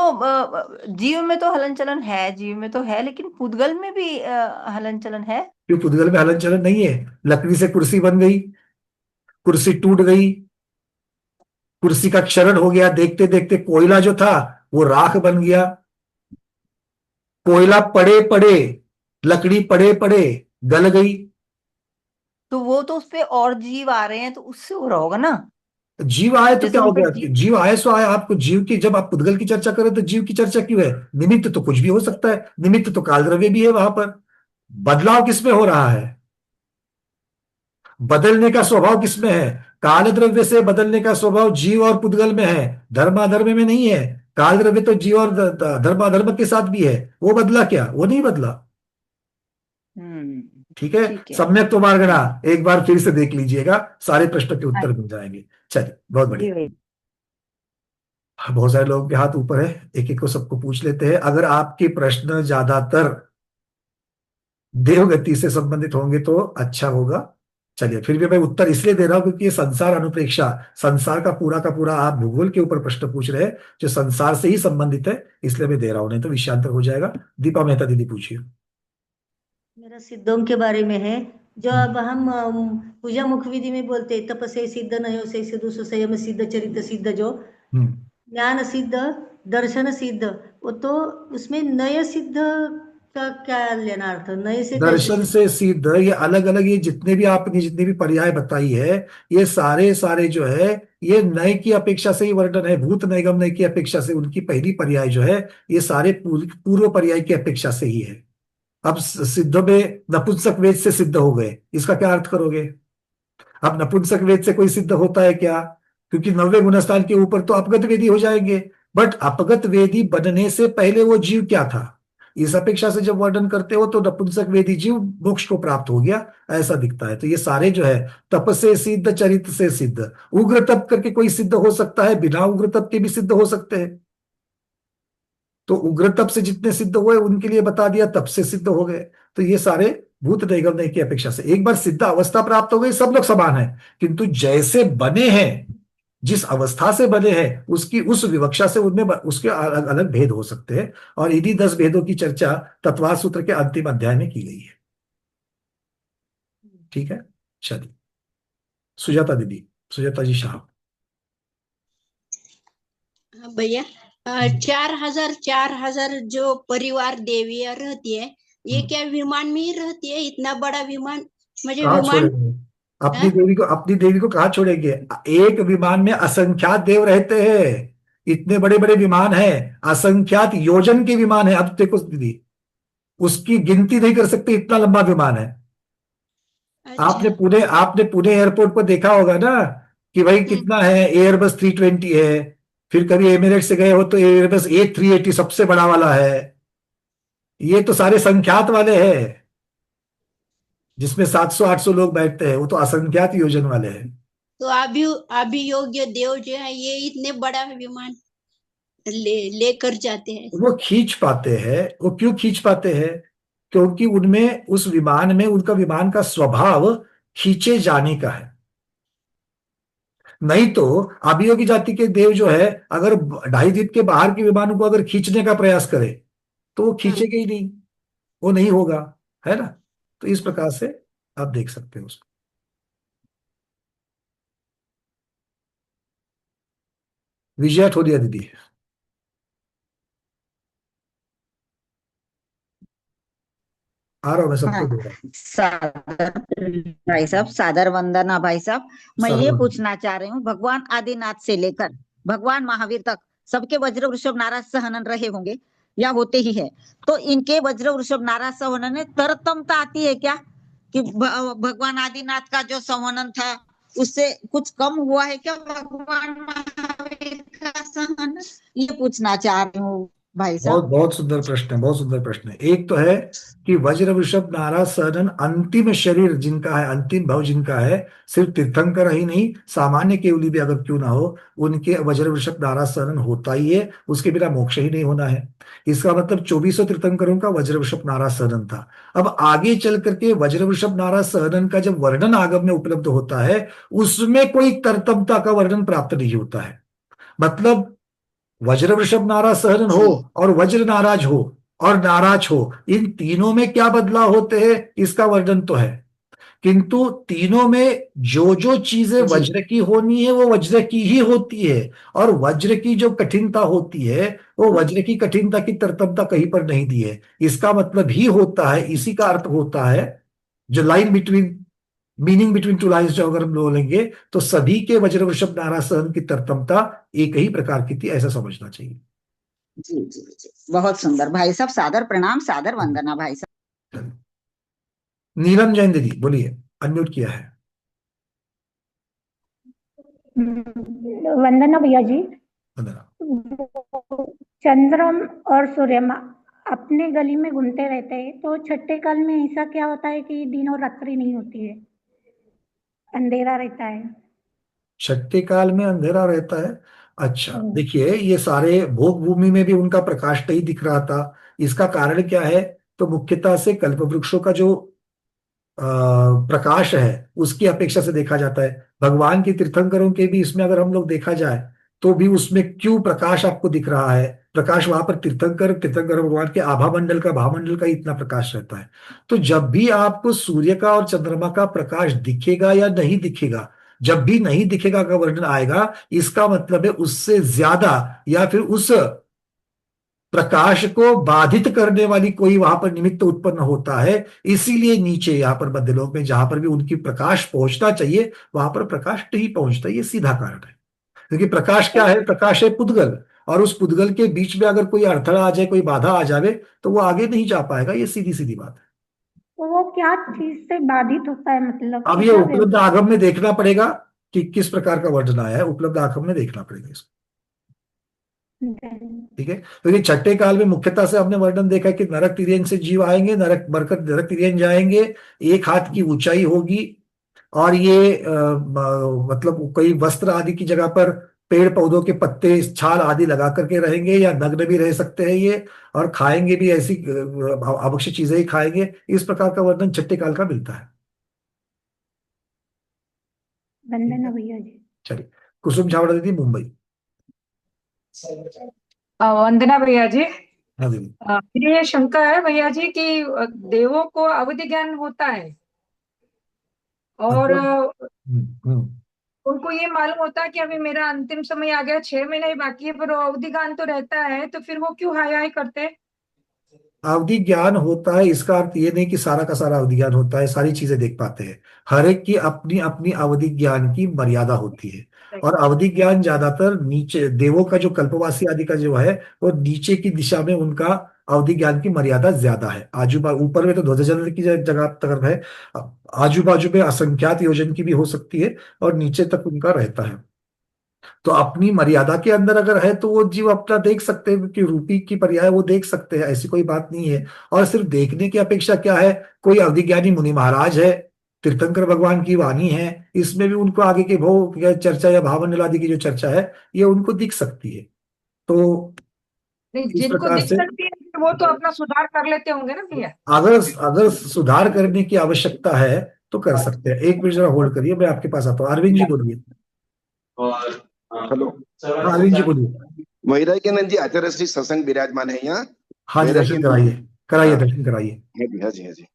[SPEAKER 4] जीव में तो हलन चलन है, जीव में तो है, लेकिन पुद्गल में भी हलन चलन है।
[SPEAKER 1] क्यों? पुद्गल में हलन चलन नहीं है? लकड़ी से कुर्सी बन गई, कुर्सी टूट गई, कुर्सी का क्षरण हो गया, देखते देखते कोयला जो था वो राख बन गया। कोयला पड़े पड़े, लकड़ी पड़े पड़े गल गई।
[SPEAKER 4] तो वो तो उस पे और जीव आ रहे हैं तो उससे हो रहा होगा ना,
[SPEAKER 1] जीव आए तो
[SPEAKER 4] जैसे
[SPEAKER 1] क्या हो
[SPEAKER 4] उन पे
[SPEAKER 1] गया? जीव आए सो आए। आपको जीव की, जब आप पुद्गल की चर्चा करें तो जीव की चर्चा क्यों है? निमित्त तो कुछ भी हो सकता है, निमित्त तो काल द्रव्य भी है वहां पर। बदलाव किसमें हो रहा है? बदलने का स्वभाव किसमें है? काल द्रव्य से बदलने का स्वभाव जीव और पुद्गल में है, धर्माधर्म में नहीं है। काल द्रव्य तो जीव और धर्माधर्म के साथ भी है, वो बदला क्या? वो नहीं बदला। ठीक है, सम्यक तो मार्गणा एक बार फिर से देख लीजिएगा, सारे प्रश्नों के उत्तर मिल जाएंगे। चलिए, बहुत बढ़िया। बहुत सारे लोगों के हाथ ऊपर है, एक एक को सबको पूछ लेते हैं। अगर आपके प्रश्न ज्यादातर देवगति से संबंधित होंगे तो अच्छा होगा। चलिए, फिर भी मैं उत्तर इसलिए दे रहा हूं क्योंकि ये संसार अनुप्रेक्षा, संसार का पूरा आप भूगोल के ऊपर प्रश्न पूछ रहे हैं जो संसार से ही संबंधित है, इसलिए मैं दे रहा हूं, नहीं तो विषयांतर हो जाएगा। दीपा मेहता दीदी पूछिए।
[SPEAKER 12] मेरा सिद्धों के बारे में है, जो अब हम पूजा मुख विधि में बोलते हैं, तपसे सिद्ध नयो से सिद्धु संयम सिद्ध चरित्र सिद्ध, जो ज्ञान सिद्ध दर्शन सिद्ध, वो तो उसमें नय सिद्ध का क्या लेना अर्थ? नए से
[SPEAKER 1] दर्शन से सिद्ध, ये अलग अलग, ये जितने भी आपने जितने भी पर्याय बताई है, ये सारे सारे जो है ये नए की अपेक्षा से ही वर्णन है। भूत नैगम नय की अपेक्षा से उनकी पहली पर्याय जो है ये सारे पूर्व पर्याय की अपेक्षा से ही है। अब सिद्ध में नपुंसक वेद से सिद्ध हो गए, इसका क्या अर्थ करोगे? अब नपुंसक वेद से कोई सिद्ध होता है क्या? क्योंकि 90 गुणस्थान के ऊपर तो अपगत वेदी हो जाएंगे, बट अपगत वेदी बनने से पहले वो जीव क्या था? इस अपेक्षा से जब वर्णन करते हो तो नपुंसक वेदी जीव मोक्ष को प्राप्त हो गया, ऐसा दिखता है। तो ये सारे जो है तप से सिद्ध, चरित से सिद्ध, उग्र तप करके कोई सिद्ध हो सकता है, बिना उग्र तप के भी सिद्ध हो सकते हैं। तो उग्र तप से जितने सिद्ध हुए उनके लिए बता दिया, तप से सिद्ध हो गए। तो ये सारे भूत नैगम्य की अपेक्षा से एक बार सिद्ध अवस्था प्राप्त हो गई, सब लोग समान है, किंतु जैसे बने हैं, जिस अवस्था से बने हैं, उसकी उस विवक्षा से उनमें उसके अलग अलग भेद हो सकते हैं। और इन्हीं 10 भेदों की चर्चा तत्वाद सूत्र के अंतिम अध्याय में की गई है। ठीक है, चलिए सुजाता दीदी, सुजाता जी शाह।
[SPEAKER 13] भैया 4,000 जो परिवार देवियां रहती है, ये क्या विमान में ही रहती है? इतना बड़ा विमान, मुझे विमान
[SPEAKER 1] अपनी देवी को कहाँ छोड़ेंगे? एक विमान में असंख्यात देव रहते हैं, इतने बड़े बड़े विमान हैं, असंख्यात योजन के विमान है। अब देखो दीदी, उसकी गिनती नहीं कर सकते, इतना लंबा विमान है।
[SPEAKER 13] अच्छा।
[SPEAKER 1] आपने पुणे एयरपोर्ट पर देखा होगा ना कि भाई कितना है, एयरबस 320 है, फिर कभी एमिरेट से गए हो तो एयरबस A380 सबसे बड़ा वाला है। ये तो सारे संख्यात वाले हैं, जिसमें 700-800 लोग बैठते हैं, वो तो असंख्यात योजन वाले हैं।
[SPEAKER 13] तो अभी योग्य देव जो है ये इतने बड़ा विमान लेकर जाते हैं।
[SPEAKER 1] वो खींच पाते हैं। वो क्यों खींच पाते हैं? क्योंकि उनमें, उस विमान में, उनका विमान का स्वभाव खींचे जाने का है। नहीं तो अभियोगी जाति के देव जो है, अगर 2.5 द्वीप के बाहर के विमानों को अगर खींचने का प्रयास करे तो वो खींचेगा ही नहीं, वो नहीं होगा, है ना। तो इस प्रकार से आप देख सकते हो उसको। विजया ठोलिया दीदी। आ रहा हूं मैं, सबको दे रहा हूं।
[SPEAKER 14] सादर भाई साहब, सादर वंदना भाई साहब। मैं ये
[SPEAKER 1] सादर
[SPEAKER 14] पूछना चाह रही हूँ, भगवान आदिनाथ से लेकर भगवान महावीर तक सबके वज्र वृषभ नाराज सहनन रहे होंगे या होते ही है, तो इनके वज्र वृषभ नाराज संवहन में तरतमता आती है क्या? कि भगवान आदिनाथ का जो संवहन था उससे कुछ कम हुआ है क्या भगवान महावीर का संवहन? ये पूछना चाह रही हूँ भाई साहब।
[SPEAKER 1] बहुत सुंदर प्रश्न है, बहुत सुंदर प्रश्न है। एक तो है कि वज्र वृषभ नाराज सहनन अंतिम शरीर जिनका है, अंतिम भव जिनका है, सिर्फ तीर्थंकर ही नहीं, सामान्य केवली भी अगर क्यों ना हो, उनके वज्र वृषभ नाराज सहनन होता ही है, उसके बिना मोक्ष ही नहीं होना है। इसका मतलब 2400 तीर्थंकरों का वज्र वृषभ नाराज सहनन था। अब आगे चल करके वज्र वृषभ नाराज सहनन का जब वर्णन आगम में उपलब्ध होता है, उसमें कोई तरतमता का वर्णन प्राप्त नहीं होता है। मतलब वज्र वृषभ नाराज सहनन हो और वज्र नाराज हो और नाराज हो, इन तीनों में क्या बदलाव होते हैं इसका वर्णन तो है, किंतु तीनों में जो जो चीजें वज्र की होनी है वो वज्र की ही होती है, और वज्र की जो कठिनता होती है वो वज्र की कठिनता की तरतमता कहीं पर नहीं दी है। इसका मतलब ही होता है, इसी का अर्थ होता है, जो line between, meaning between two lines जो अगर हम बोलेंगे, तो सभी के वज्र वृषभ नाराज सहन की तरतमता एक ही प्रकार की थी, ऐसा समझना चाहिए।
[SPEAKER 14] जी जी जी, बहुत सुंदर भाई साहब, सादर प्रणाम, सादर वंदना भाई साहब।
[SPEAKER 1] नीलम जैन दीदी बोलिए, अनम्यूट किया है।
[SPEAKER 15] वंदना भैया जी।
[SPEAKER 1] वंदना।
[SPEAKER 15] चंद्रम और सूर्यमा अपने गली में घूमते रहते हैं, तो छठे काल में ऐसा क्या होता है कि दिन और रात्रि नहीं होती है, अंधेरा रहता है?
[SPEAKER 1] छठे काल में अंधेरा रहता है? अच्छा, देखिए ये सारे भोग भूमि में भी उनका प्रकाश नहीं दिख रहा था। इसका कारण क्या है? तो मुख्यतः से कल्प वृक्षों का जो प्रकाश है उसकी अपेक्षा से देखा जाता है। भगवान के तीर्थंकरों के भी इसमें अगर हम लोग देखा जाए तो भी उसमें क्यों प्रकाश आपको दिख रहा है? प्रकाश वहां पर तीर्थंकर भगवान के आभा मंडल का, भामंडल का इतना प्रकाश रहता है। तो जब भी आपको सूर्य का और चंद्रमा का प्रकाश दिखेगा या नहीं दिखेगा, जब भी नहीं दिखेगा का वर्णन आएगा, इसका मतलब है उससे ज्यादा या फिर उस प्रकाश को बाधित करने वाली कोई वहां पर निमित्त उत्पन्न होता है। इसीलिए नीचे यहां पर मध्यलोक में जहां पर भी उनकी प्रकाश पहुंचना चाहिए वहां पर प्रकाश नहीं पहुंचता। ये सीधा कारण है, क्योंकि प्रकाश क्या है? प्रकाश है पुद्गल, और उस पुद्गल के बीच में अगर कोई अड़थड़ा आ जाए, कोई बाधा आ जावे, तो वो आगे नहीं जा पाएगा। ये सीधी सीधी बात है।
[SPEAKER 15] तो वो क्या चीज से बाधित होता है, मतलब?
[SPEAKER 1] अब ये उपलब्ध आगम में देखना पड़ेगा कि किस प्रकार का वर्णन आया है, उपलब्ध आगम में देखना पड़ेगा इसको। ठीक है। तो ये छठे काल में मुख्यतः से हमने वर्णन देखा है कि नरक तिर्यन से जीव आएंगे, नरक मरकर नरक तिर्यन जाएंगे, 1 हाथ की ऊंचाई होगी, और ये मतलब कोई वस्त्र आदि की जगह पर पेड़ पौधों के पत्ते छाल आदि लगा करके रहेंगे, या नग्न भी रह सकते हैं ये, और खाएंगे भी ऐसी आवश्यक चीजें ही खाएंगे। इस प्रकार का वर्णन छठे काल का मिलता है।
[SPEAKER 15] वंदना भैया जी।
[SPEAKER 1] चलिए, कुसुम छावड़ा दीदी, मुंबई।
[SPEAKER 16] वंदना भैया जी।
[SPEAKER 1] हाँ दीदी।
[SPEAKER 16] मेरी ये शंका है भैया जी कि देवों को अवधि ज्ञान होता है और उनको ये मालूम होता है कि अभी मेरा अंतिम समय आ गया, 6 महीने ही बाकी है, पर वो अवधि ज्ञान तो रहता है, तो फिर वो क्यों हाय हाय करते हैं?
[SPEAKER 1] अवधि ज्ञान होता है इसका अर्थ ये नहीं कि सारा का सारा अवधि ज्ञान होता है, सारी चीजें देख पाते हैं। हर एक की अपनी अपनी अवधि ज्ञान की मर्यादा होती है, और अवधि ज्ञान ज्यादातर नीचे देवों का जो कल्पवासी आदि का जो है वो नीचे की दिशा में उनका अवधि ज्ञान की मर्यादा ज्यादा है। आजू बाजू ऊपर में तो ध्वजजल की जगह तरफ है, आजू बाजू में असंख्यात योजन की भी हो सकती है, और नीचे तक उनका रहता है। तो अपनी मर्यादा के अंदर अगर है तो वो जीव अपना देख सकते हैं कि रूपी की पर्याय वो देख सकते हैं, ऐसी कोई बात नहीं है। और सिर्फ देखने की अपेक्षा क्या है, कोई अवधिज्ञानी मुनि महाराज है, तीर्थंकर भगवान की वाणी है, इसमें भी उनको आगे के भोग या चर्चा या भावन आदि की जो चर्चा है ये उनको दिख सकती है। तो
[SPEAKER 16] नहीं,
[SPEAKER 1] इस
[SPEAKER 16] जिनको
[SPEAKER 1] प्रकार
[SPEAKER 16] दिख
[SPEAKER 1] से
[SPEAKER 16] सकती है वो तो अपना सुधार कर लेते होंगे ना भैया।
[SPEAKER 1] अगर अगर सुधार करने की आवश्यकता है तो कर सकते हैं। एक मिनट जरा होल्ड करिए, मैं आपके पास आता हूँ। अरविंद जी बोलिए।
[SPEAKER 17] हेलो।
[SPEAKER 1] हाँ अरविंद जी बोलिए।
[SPEAKER 17] वैराग्यानंद जी आचार्य श्री सत्संग विराजमान है यहाँ।
[SPEAKER 1] हाँ जी, दर्शन कराइए, कराइए, दर्शन कराइए।
[SPEAKER 17] हाँ जी, हाँ जी, हाँ जी।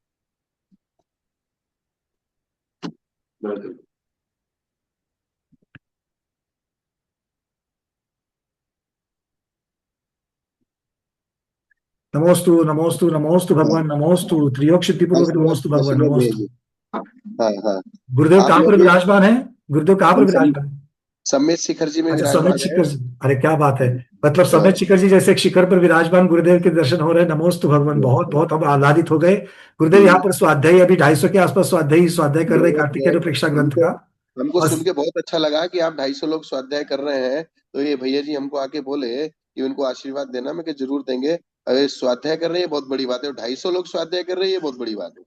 [SPEAKER 1] नमोस्तु नमोस्तु नमोस्तु भगवान, नमोस्तु त्रियोग सिद्धिपूर्वक, नमोस्तु भगवान, नमोस्तु।
[SPEAKER 17] हाँ हाँ।
[SPEAKER 1] गुरुदेव कहाँ पर विराजमान है? गुरुदेव कहाँ पर विराजमान है?
[SPEAKER 17] समेत शिखर जी में
[SPEAKER 1] अच्छा,
[SPEAKER 17] विराजमान
[SPEAKER 1] समेत शिखर जी। अरे क्या बात है, मतलब समेत शिखर जी जैसे एक शिखर पर विराजमान गुरुदेव के दर्शन हो रहे हैं। नमोस्तु भगवान, बहुत बहुत हम आह्लादित हो गए। गुरुदेव यहाँ पर स्वाध्याय अभी 250 के आसपास स्वाध्याय कर रहे हैं कार्तिकेय प्रेक्षा ग्रंथ का।
[SPEAKER 17] हमको सुन के बहुत अच्छा लगा कि आप 250 लोग स्वाध्याय कर रहे हैं। तो ये भैया जी हमको आके बोले कि उनको आशीर्वाद देना, मैं कि जरूर देंगे। अरे स्वाध्याय कर रहे हैं बहुत बड़ी बात है, 250 लोग स्वाध्याय कर रहे हैं ये बहुत बड़ी बात है।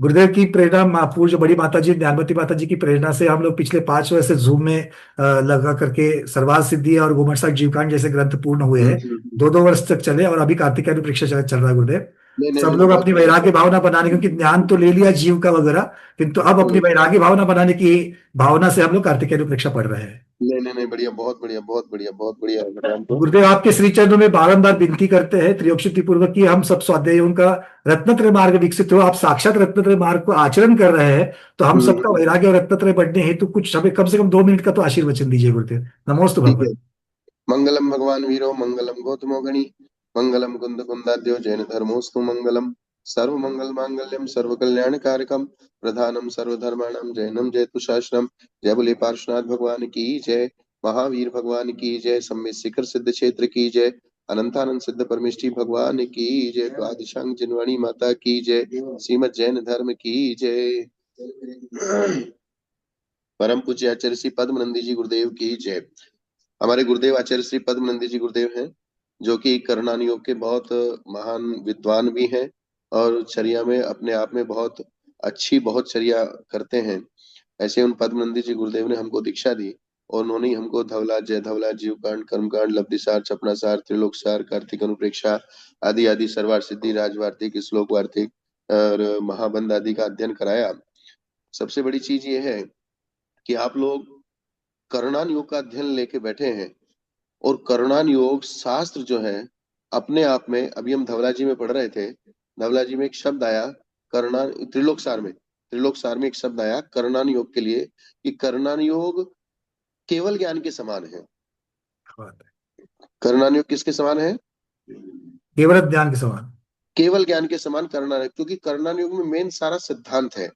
[SPEAKER 1] गुरुदेव की प्रेरणा, पूज्य बड़ी माता जी ज्ञानवती माता जी की प्रेरणा से हम लोग पिछले 5 वर्ष से जूम में लगा करके सर्वार्थ सिद्धि और गोमटसाक जीवकांड जैसे ग्रंथ पूर्ण हुए हैं। 2-2 वर्ष तक चले, और अभी कार्तिकेय प्रेक्षा चल रहा है गुरुदेव। सब लोग अपनी वैराग्य भावना बनाने, क्योंकि ज्ञान तो ले लिया जीव का वगैरह, किंतु अब अपनी वैराग्य भावना बनाने की भावना से हम लोग कार्तिकेय प्रेक्षा पढ़ रहे हैं।
[SPEAKER 17] नहीं बढ़िया, बहुत बढ़िया, बहुत बढ़िया, बहुत बढ़िया।
[SPEAKER 1] गुरुदेव आपके श्री चरणों में बारंबार विनती करते हैं त्रियोक्षति पूर्वक की हम सब स्वाध्यायों का रत्नत्रय मार्ग विकसित हो। आप साक्षात रत्नत्रय मार्ग को आचरण कर रहे हैं, तो हम सबका वैराग्य और रत्नत्रय बढ़ने हेतु कुछ हमें कम से कम 2 मिनट का तो आशीर्वचन दीजिए गुरुदेव। नमोस्तु भगवान।
[SPEAKER 17] मंगलम भगवान वीरो, मंगलम गौतमो गणी, मंगलम कुंद कुंदाद्यो जैन धर्मोस्तु मंगलम। सर्व मंगल मांगल्यम सर्व कल्याण कारकम, प्रधानम सर्वधर्माणाम जैनम जयतु शास्त्रम। जय बोले पार्श्वनाथ भगवान की जय, महावीर भगवान की जय, सम्मित शिखर सिद्ध क्षेत्र की जय, अनंतानंद सिद्ध परमेष्ठी भगवान की जय, आदिशांग जिनवाणी माता की जय, श्रीमद जैन धर्म की जय। परम पूज्य आचार्य श्री पद्मनंदी जी गुरुदेव की जय। हमारे गुरुदेव आचार्य श्री पद्मनंदी जी गुरुदेव हैं, जो कि करणान योग के बहुत महान विद्वान भी हैं, और चर्या में अपने आप में बहुत अच्छी बहुत चर्या करते हैं। ऐसे उन पद्मनंदी जी गुरुदेव ने हमको दीक्षा दी, और उन्होंने हमको धवला, जय धवला, जीवकांड, कर्मकांड, लब्धिसार, छपनासार, त्रिलोकसार, कार्तिक अनुप्रेक्षा आदि आदि, सर्वार्थ सिद्धि, राजवार्तिक, श्लोक वार्तिक और महाबंध आदि का अध्ययन कराया। सबसे बड़ी चीज ये है कि आप लोग करणान योग का अध्ययन लेके बैठे हैं, और करणान योग शास्त्र जो है अपने आप में, अभी हम धवला जी में पढ़ रहे थे, धवला जी में एक शब्द आया करणान, त्रिलोकसार में एक शब्द आया करणान योग के लिए, कि करणान योग केवल ज्ञान के समान है। करणान योग किसके समान है?
[SPEAKER 1] केवल ज्ञान के समान,
[SPEAKER 17] केवल ज्ञान के समान करणान योग। क्योंकि करणान योग में मेन सारा सिद्धांत है,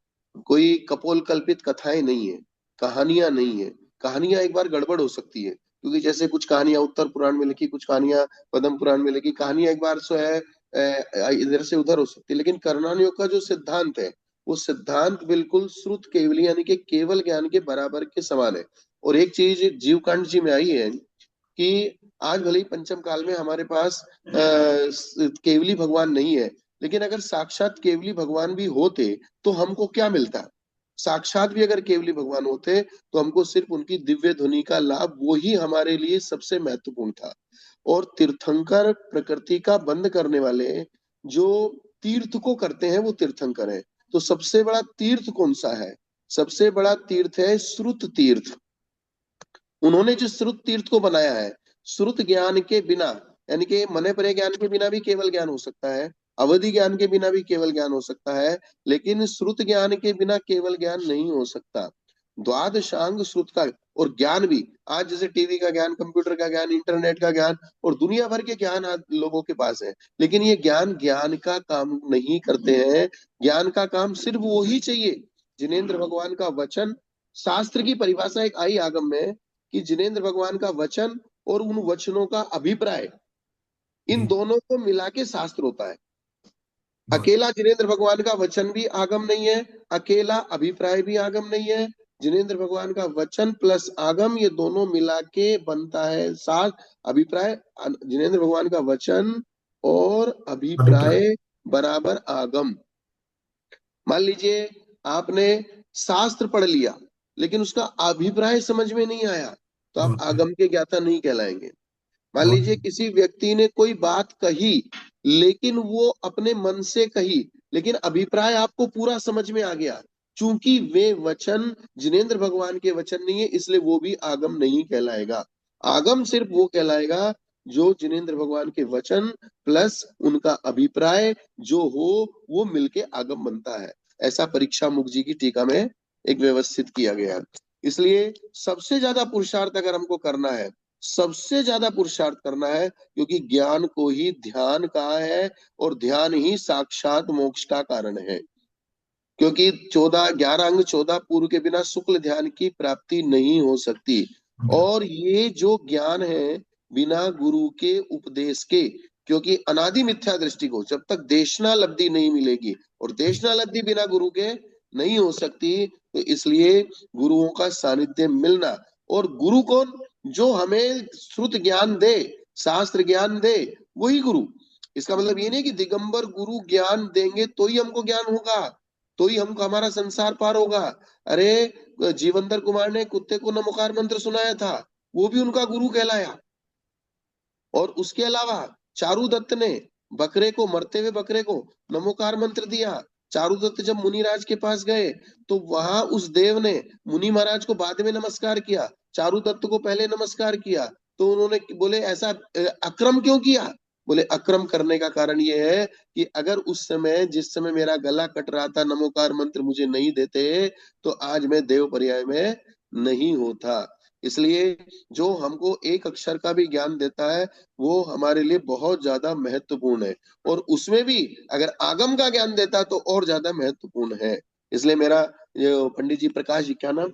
[SPEAKER 17] कोई कपोल कल्पित कथाएं नहीं है, कहानियां नहीं है। कहानियां एक बार गड़बड़ हो सकती है, क्योंकि जैसे कुछ कहानियां उत्तर पुराण में लिखी, कुछ कहानियां पद्म पुराण में लिखी, कहानियां एक बार सो है इधर से उधर हो सकती है। लेकिन करणान योग का जो सिद्धांत है, वो सिद्धांत बिल्कुल श्रुत केवली यानी कि केवल ज्ञान के बराबर के समान है। और एक चीज जीवकांड जी में आई है कि आज भले ही पंचम काल में हमारे पास केवली भगवान नहीं है, लेकिन अगर साक्षात केवली भगवान भी होते तो हमको क्या मिलता? साक्षात भी अगर केवली भगवान होते तो हमको सिर्फ उनकी दिव्य ध्वनि का लाभ, वो ही हमारे लिए सबसे महत्वपूर्ण था। और तीर्थंकर प्रकृति का बंद करने वाले जो तीर्थ को करते हैं वो तीर्थंकर है। तो सबसे बड़ा तीर्थ कौन सा है? सबसे बड़ा तीर्थ है श्रुत तीर्थ। उन्होंने जो श्रुत तीर्थ को बनाया है, श्रुत ज्ञान के बिना, यानी कि मने परे ज्ञान के बिना भी केवल ज्ञान हो सकता है, अवधि ज्ञान के बिना भी केवल ज्ञान हो सकता है, लेकिन श्रुत ज्ञान के बिना केवल ज्ञान नहीं हो सकता। द्वादशांग श्रुत का और ज्ञान भी, आज जैसे टीवी का ज्ञान, कंप्यूटर का ज्ञान, इंटरनेट का ज्ञान और दुनिया भर के ज्ञान आज लोगों के पास है, लेकिन ये ज्ञान का काम नहीं करते हैं। ज्ञान का काम सिर्फ वो ही चाहिए जिनेंद्र भगवान का वचन। शास्त्र की परिभाषा एक आई आगम में कि जिनेंद्र भगवान का वचन और उन वचनों का अभिप्राय, इन दोनों को मिला के शास्त्र होता है। अकेला जिनेंद्र भगवान का वचन भी आगम नहीं है, अकेला अभिप्राय भी आगम नहीं है। जिनेंद्र भगवान का वचन प्लस आगम, ये दोनों मिला के बनता है शास्त्र। अभिप्राय, जिनेंद्र भगवान का वचन और अभिप्राय बराबर आगम। मान लीजिए आपने शास्त्र पढ़ लिया लेकिन उसका अभिप्राय समझ में नहीं आया, तो आप आगम के ज्ञाता नहीं कहलाएंगे। मान लीजिए किसी व्यक्ति ने कोई बात कही लेकिन वो अपने मन से कही, लेकिन अभिप्राय आपको पूरा समझ में आ गया, चूंकि वे वचन जिनेंद्र भगवान के वचन नहीं है, इसलिए वो भी आगम नहीं कहलाएगा। आगम सिर्फ वो कहलाएगा जो जिनेंद्र भगवान के वचन प्लस उनका अभिप्राय जो हो वो मिलके आगम बनता है। ऐसा परीक्षा मुख जी की टीका में एक व्यवस्थित किया गया है। इसलिए सबसे ज्यादा पुरुषार्थ अगर हमको करना है, सबसे ज्यादा पुरुषार्थ करना है, क्योंकि ज्ञान को ही ध्यान कहा है और ध्यान ही साक्षात मोक्ष का कारण है। क्योंकि 11 अंग 14 पूर्व के बिना शुक्ल ध्यान की प्राप्ति नहीं हो सकती। और ये जो ज्ञान है बिना गुरु के उपदेश के, क्योंकि अनादि मिथ्या दृष्टि को जब तक देशना लब्धि नहीं मिलेगी, और देशना लब्धि बिना गुरु के नहीं हो सकती, तो इसलिए गुरुओं का सानिध्य मिलना। और गुरु कौन? जो हमें श्रुत ज्ञान दे, शास्त्र ज्ञान दे, वही गुरु। इसका मतलब ये नहीं कि दिगंबर गुरु ज्ञान देंगे तो ही हमको ज्ञान होगा, तो ही हमको हमारा संसार पार होगा। अरे जीवंतर कुमार ने कुत्ते को नमोकार मंत्र सुनाया था, वो भी उनका गुरु कहलाया। और उसके अलावा चारुदत्त ने बकरे को, मरते हुए बकरे को नमोकार मंत्र दिया। चारुदत्त जब मुनिराज के पास गए तो वहां उस देव ने मुनि महाराज को बाद में नमस्कार किया, चारुदत्त को पहले नमस्कार किया। तो उन्होंने बोले ऐसा अक्रम क्यों किया? बोले अक्रम करने का कारण ये है कि अगर उस समय, जिस समय मेरा गला कट रहा था, नमोकार मंत्र मुझे नहीं देते तो आज मैं देव पर्याय में नहीं होता। इसलिए जो हमको एक अक्षर का भी ज्ञान देता है वो हमारे लिए बहुत ज्यादा महत्वपूर्ण है, और उसमें भी अगर आगम का ज्ञान देता तो और ज्यादा महत्वपूर्ण है। इसलिए मेरा जो पंडित जी प्रकाश जी, क्या नाम,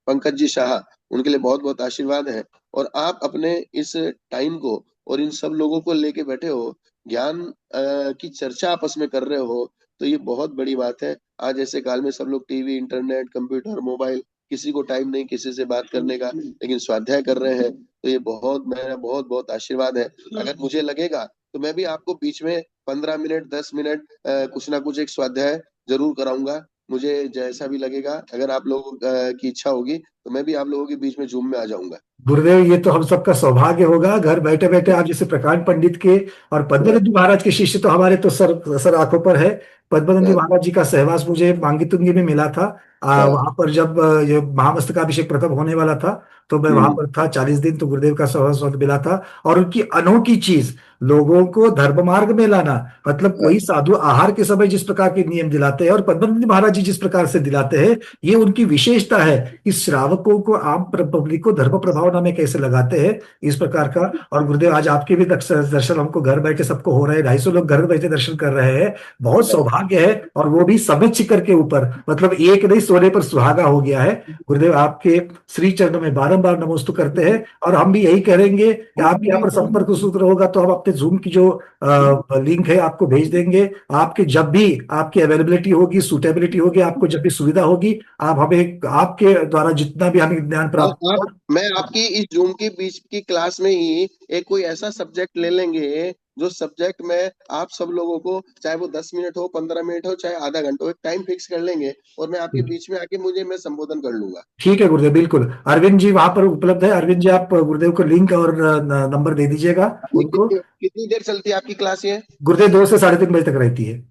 [SPEAKER 17] पंकज जी शाह, उनके लिए बहुत बहुत आशीर्वाद है। और आप अपने इस टाइम को और इन सब लोगों को लेके बैठे हो, ज्ञान की चर्चा आपस में कर रहे हो, तो ये बहुत बड़ी बात है। आज ऐसे काल में सब लोग टीवी, इंटरनेट, कंप्यूटर, मोबाइल, किसी को टाइम नहीं किसी से बात करने का, लेकिन स्वाध्याय कर रहे हैं, तो ये मेरा बहुत बहुत आशीर्वाद है। अगर मुझे लगेगा तो मैं भी आपको बीच में 15 मिनट 10 मिनट कुछ ना कुछ एक स्वाध्याय जरूर कराऊंगा। मुझे जैसा भी लगेगा, अगर आप लोगों की इच्छा होगी तो मैं भी आप लोगों के बीच में जूम में आ जाऊंगा।
[SPEAKER 1] गुरुदेव, ये तो हम सबका सौभाग्य होगा, घर बैठे बैठे आप जैसे प्रकांड पंडित के और पद्मनंदी महाराज के शिष्य तो हमारे तो सर आंखों पर है। पद्मनंदी महाराज जी का सहवास मुझे मांगीतुंगी में मिला था। वहां पर जब ये महामस्तकाभिषेक प्रथम होने वाला था तो मैं वहां पर था 40 दिन, तो गुरुदेव का सहवास मिला था। और उनकी अनोखी चीज, लोगों को धर्म मार्ग में लाना, मतलब कोई साधु आहार के समय जिस प्रकार के नियम दिलाते हैं और पद्मनंदी महाराज जी जिस प्रकार से दिलाते हैं, ये उनकी विशेषता है कि श्रावकों को, आम पब्लिक को धर्म प्रभावना में कैसे लगाते हैं, इस प्रकार का। और गुरुदेव आज आपके भी दर्शन हमको घर बैठे सबको हो रहे हैं, 250 लोग घर बैठे दर्शन कर रहे हैं, बहुत सौभाग्य है। और वो भी समय शिखर के ऊपर, मतलब एक नहीं सोने पर सुहागा हो गया है। गुरुदेव आपके श्री चरणों में बारंबार नमोस्तु करते हैं, और हम भी यही करेंगे कि आप यहाँ पर संपर्क सूत्र होगा तो हम अपने जूम की जो लिंक है आपको भेज देंगे। आपके जब भी आपकी अवेलेबिलिटी होगी, सूटेबिलिटी होगी, आपको जब भी सुविधा होगी, आप हमें आपके द्वारा जितना जितना भी हमें ज्ञान प्राप्त
[SPEAKER 17] और
[SPEAKER 1] हुआ।
[SPEAKER 17] मैं आपकी इस जूम की बीच की क्लास में ही एक कोई ऐसा सब्जेक्ट ले लेंगे जो सब्जेक्ट में आप सब लोगों को, चाहे वो 10 मिनट हो, 15 मिनट हो, चाहे आधा घंटा हो, एक टाइम फिक्स कर लेंगे और मैं आपके बीच में आके मैं संबोधन कर लूंगा।
[SPEAKER 1] ठीक है गुरुदेव, बिल्कुल। अरविंद जी वहां पर उपलब्ध है। अरविंद जी, आप गुरुदेव को लिंक और नंबर दे दीजिएगा उनको।
[SPEAKER 17] कितनी देर चलती है आपकी क्लास ये?
[SPEAKER 1] गुरुदेव 2 से 3:30 बजे तक रहती है।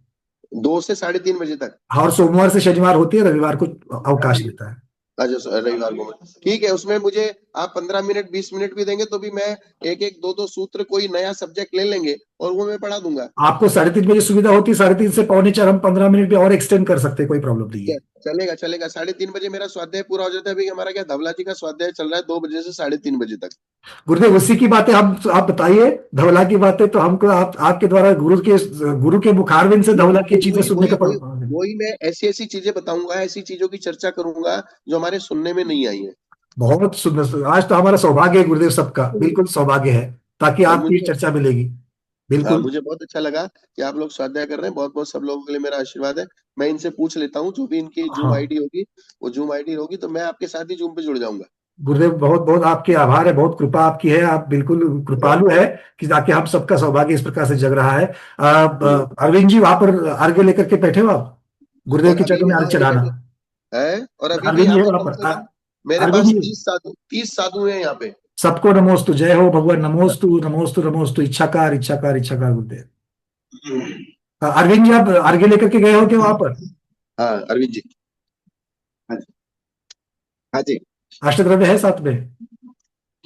[SPEAKER 17] 2 से 3:30 बजे तक?
[SPEAKER 1] और सोमवार से शनिवार होती है, रविवार को अवकाश लेता है।
[SPEAKER 17] अच्छा, रविवार को। ठीक है, उसमें मुझे आप 15 मिनट 20 मिनट भी देंगे तो भी मैं एक 2 सूत्र कोई नया सब्जेक्ट ले लेंगे और वो मैं पढ़ा दूंगा।
[SPEAKER 1] आपको 3:30 बजे सुविधा होती है, 3:30 से 3:45 हम 15 मिनट भी और एक्सटेंड कर सकते हैं, कोई प्रॉब्लम नहीं है।
[SPEAKER 17] चलेगा 3:30 बजे मेरा स्वाध्याय पूरा हो जाता है। अभी हमारा क्या धवला जी का स्वाध्याय चल रहा है 2 बजे से 3:30 बजे तक।
[SPEAKER 1] गुरुदेव उसी की बातें आप बताइए, धवला की बातें तो हमको आपके द्वारा गुरु के मुखारविंद से धवला की चीजें सुनने का
[SPEAKER 17] वही मैं ऐसी चीजें बताऊंगा, ऐसी चीजों की चर्चा करूंगा जो हमारे सुनने में नहीं आई है।
[SPEAKER 1] बहुत सुंदर। आज तो हमारा सौभाग्य है गुरुदेव, सबका बिल्कुल सौभाग्य है, ताकि आपकी चर्चा मिलेगी। बिल्कुल,
[SPEAKER 17] मुझे बहुत अच्छा लगा कि आप लोग स्वाध्याय कर रहे हैं। बहुत बहुत सब लोगों के लिए मेरा आशीर्वाद है। मैं इनसे पूछ लेता हूँ, जो भी इनकी जूम आईडी होगी, वो जूम आईडी होगी तो मैं आपके साथ ही जूम पे जुड़ जाऊंगा।
[SPEAKER 1] गुरुदेव बहुत बहुत आपके आभार है, बहुत कृपा आपकी है। आप बिल्कुल कृपालु है कि ताकि हम सबका सौभाग्य इस प्रकार से जग रहा है। अरविंद जी वहां पर अर्घ्य लेकर के बैठे हो आप, गुरुदेव के चरणों में अर्घ्य चढ़ाना
[SPEAKER 17] है। और अभी भी
[SPEAKER 1] अरविंद जी
[SPEAKER 17] यहाँ पे मेरे पास 30 साधु हैं यहाँ पे।
[SPEAKER 1] सबको नमोस्तु, जय हो भगवान, नमोस्तु नमोस्तु नमोस्तु। इच्छाकार इच्छाकार इच्छाकार गुरुदेव। अरविंद जी आप अर्घ्य लेकर के गए हो क्या वहां पर?
[SPEAKER 17] हाँ अरविंद जी, हाँ जी,
[SPEAKER 1] अष्टद्रव्य है साथ में।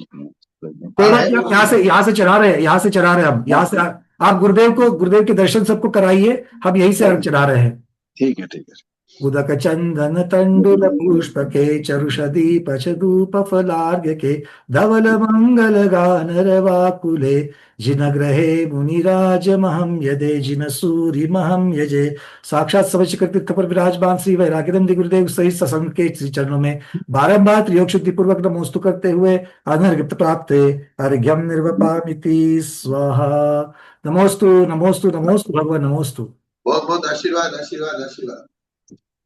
[SPEAKER 1] कोई बात नहीं, यहाँ से चढ़ा रहे हैं, यहाँ से चढ़ा रहे हैं हम। यहाँ से आप गुरुदेव के दर्शन सबको कराइए, हम यहीं से अर्घ्य चढ़ा रहे हैं।
[SPEAKER 17] ठीक है, ठीक है।
[SPEAKER 1] उदक चंदन तंडुल पुष्प के चरुषदीप धूप फलार्घ्य के धवल मंगल गान रवाकुले जिन ग्रहे मुनिराज महम यदे जिन सूरि महम यजे। साक्षात सवचकर तीर्थ पर विराजमान श्री वैराग्यनंदी गुरुदेव सहित सत्संग के श्री चरणों में बारंबार त्रियोग शुद्धि पूर्वक नमोस्तु करते हुए अनर्घ्य प्राप्त अर्घ्यम निर्वपामिति स्वाहा। नमोस्तु नमोस्तु नमोस्तु भगवान, नमोस्तु।
[SPEAKER 17] बहुत बहुत आशीर्वाद आशीर्वाद आशीर्वाद।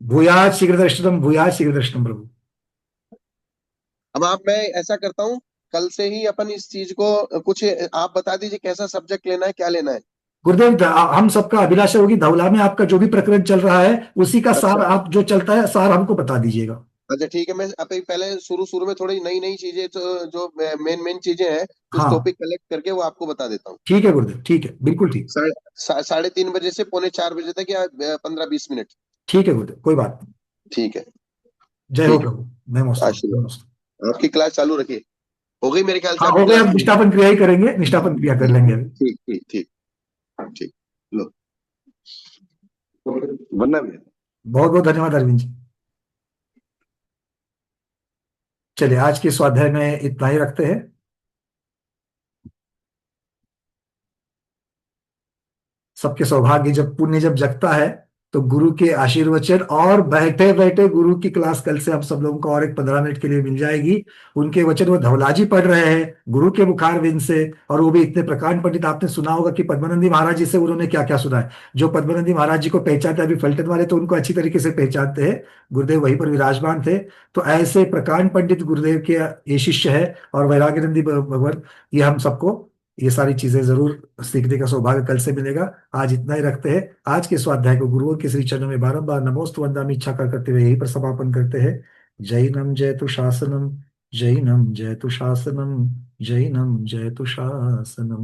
[SPEAKER 1] भूयात् शीघ्र दर्शनम, भूयात् शीघ्र दर्शनम प्रभु।
[SPEAKER 17] अब मैं ऐसा करता हूँ, कल से ही अपन इस चीज को कुछ आप बता दीजिए कैसा सब्जेक्ट लेना है, क्या लेना है।
[SPEAKER 1] गुरुदेव हम सबका अभिलाषा होगी, धवला में आपका जो भी प्रकरण चल रहा है उसी का सार, आप जो चलता है सार हमको बता दीजिएगा।
[SPEAKER 17] अच्छा ठीक है, मैं पहले शुरू में थोड़ी नई चीजें जो मेन चीजें हैं कुछ टॉपिक कलेक्ट करके वो आपको बता देता हूँ।
[SPEAKER 1] ठीक है गुरुदेव, ठीक है, बिल्कुल ठीक।
[SPEAKER 17] 3:30 बजे से 3:45 बजे तक या 15-20 मिनट।
[SPEAKER 1] ठीक है गुरुदेव, कोई बात नहीं।
[SPEAKER 17] ठीक है,
[SPEAKER 1] जय हो प्रभु, नमस्ते।
[SPEAKER 17] आपकी क्लास चालू रखिए। हो गई मेरे ख्याल से?
[SPEAKER 1] हो गई, हम निष्ठापन क्रिया ही करेंगे, निष्ठापन क्रिया कर लेंगे अभी।
[SPEAKER 17] ठीक ठीक ठीक ठीक, लो वरना
[SPEAKER 1] बहुत बहुत धन्यवाद अरविंद जी। चलिए आज के स्वाध्याय में इतना ही रखते हैं। सबके सौभाग्य, जब पुण्य जब जगता है तो गुरु के आशीर्वचन और बैठे बैठे गुरु की क्लास कल से हम सब लोगों को और एक 15 मिनट के लिए मिल जाएगी। उनके वचन वो धवलाजी पढ़ रहे हैं गुरु के मुखारविंद से, और वो भी इतने प्रकांड पंडित। आपने सुना होगा कि पद्मानंदी महाराज जी से उन्होंने क्या क्या सुना है। जो पद्मानंदी महाराज जी को पहचानते, अभी फलटन वाले तो उनको अच्छी तरीके से पहचानते हैं, गुरुदेव वहीं पर विराजमान थे। तो ऐसे प्रकांड पंडित गुरुदेव के ये शिष्य है और वैराग्यनंदी भगवान, ये हम सबको ये सारी चीजें जरूर सीखने का सौभाग्य कल से मिलेगा। आज इतना ही रखते हैं। आज के स्वाध्याय को गुरुओं के श्री चरणों में बारंबार नमोस्तु वंदामि इच्छा करते हुए यहीं पर समापन करते हैं। जैनम जयतु शासनम, जैनम जयतु शासनम, जैनम जयतु शासनम।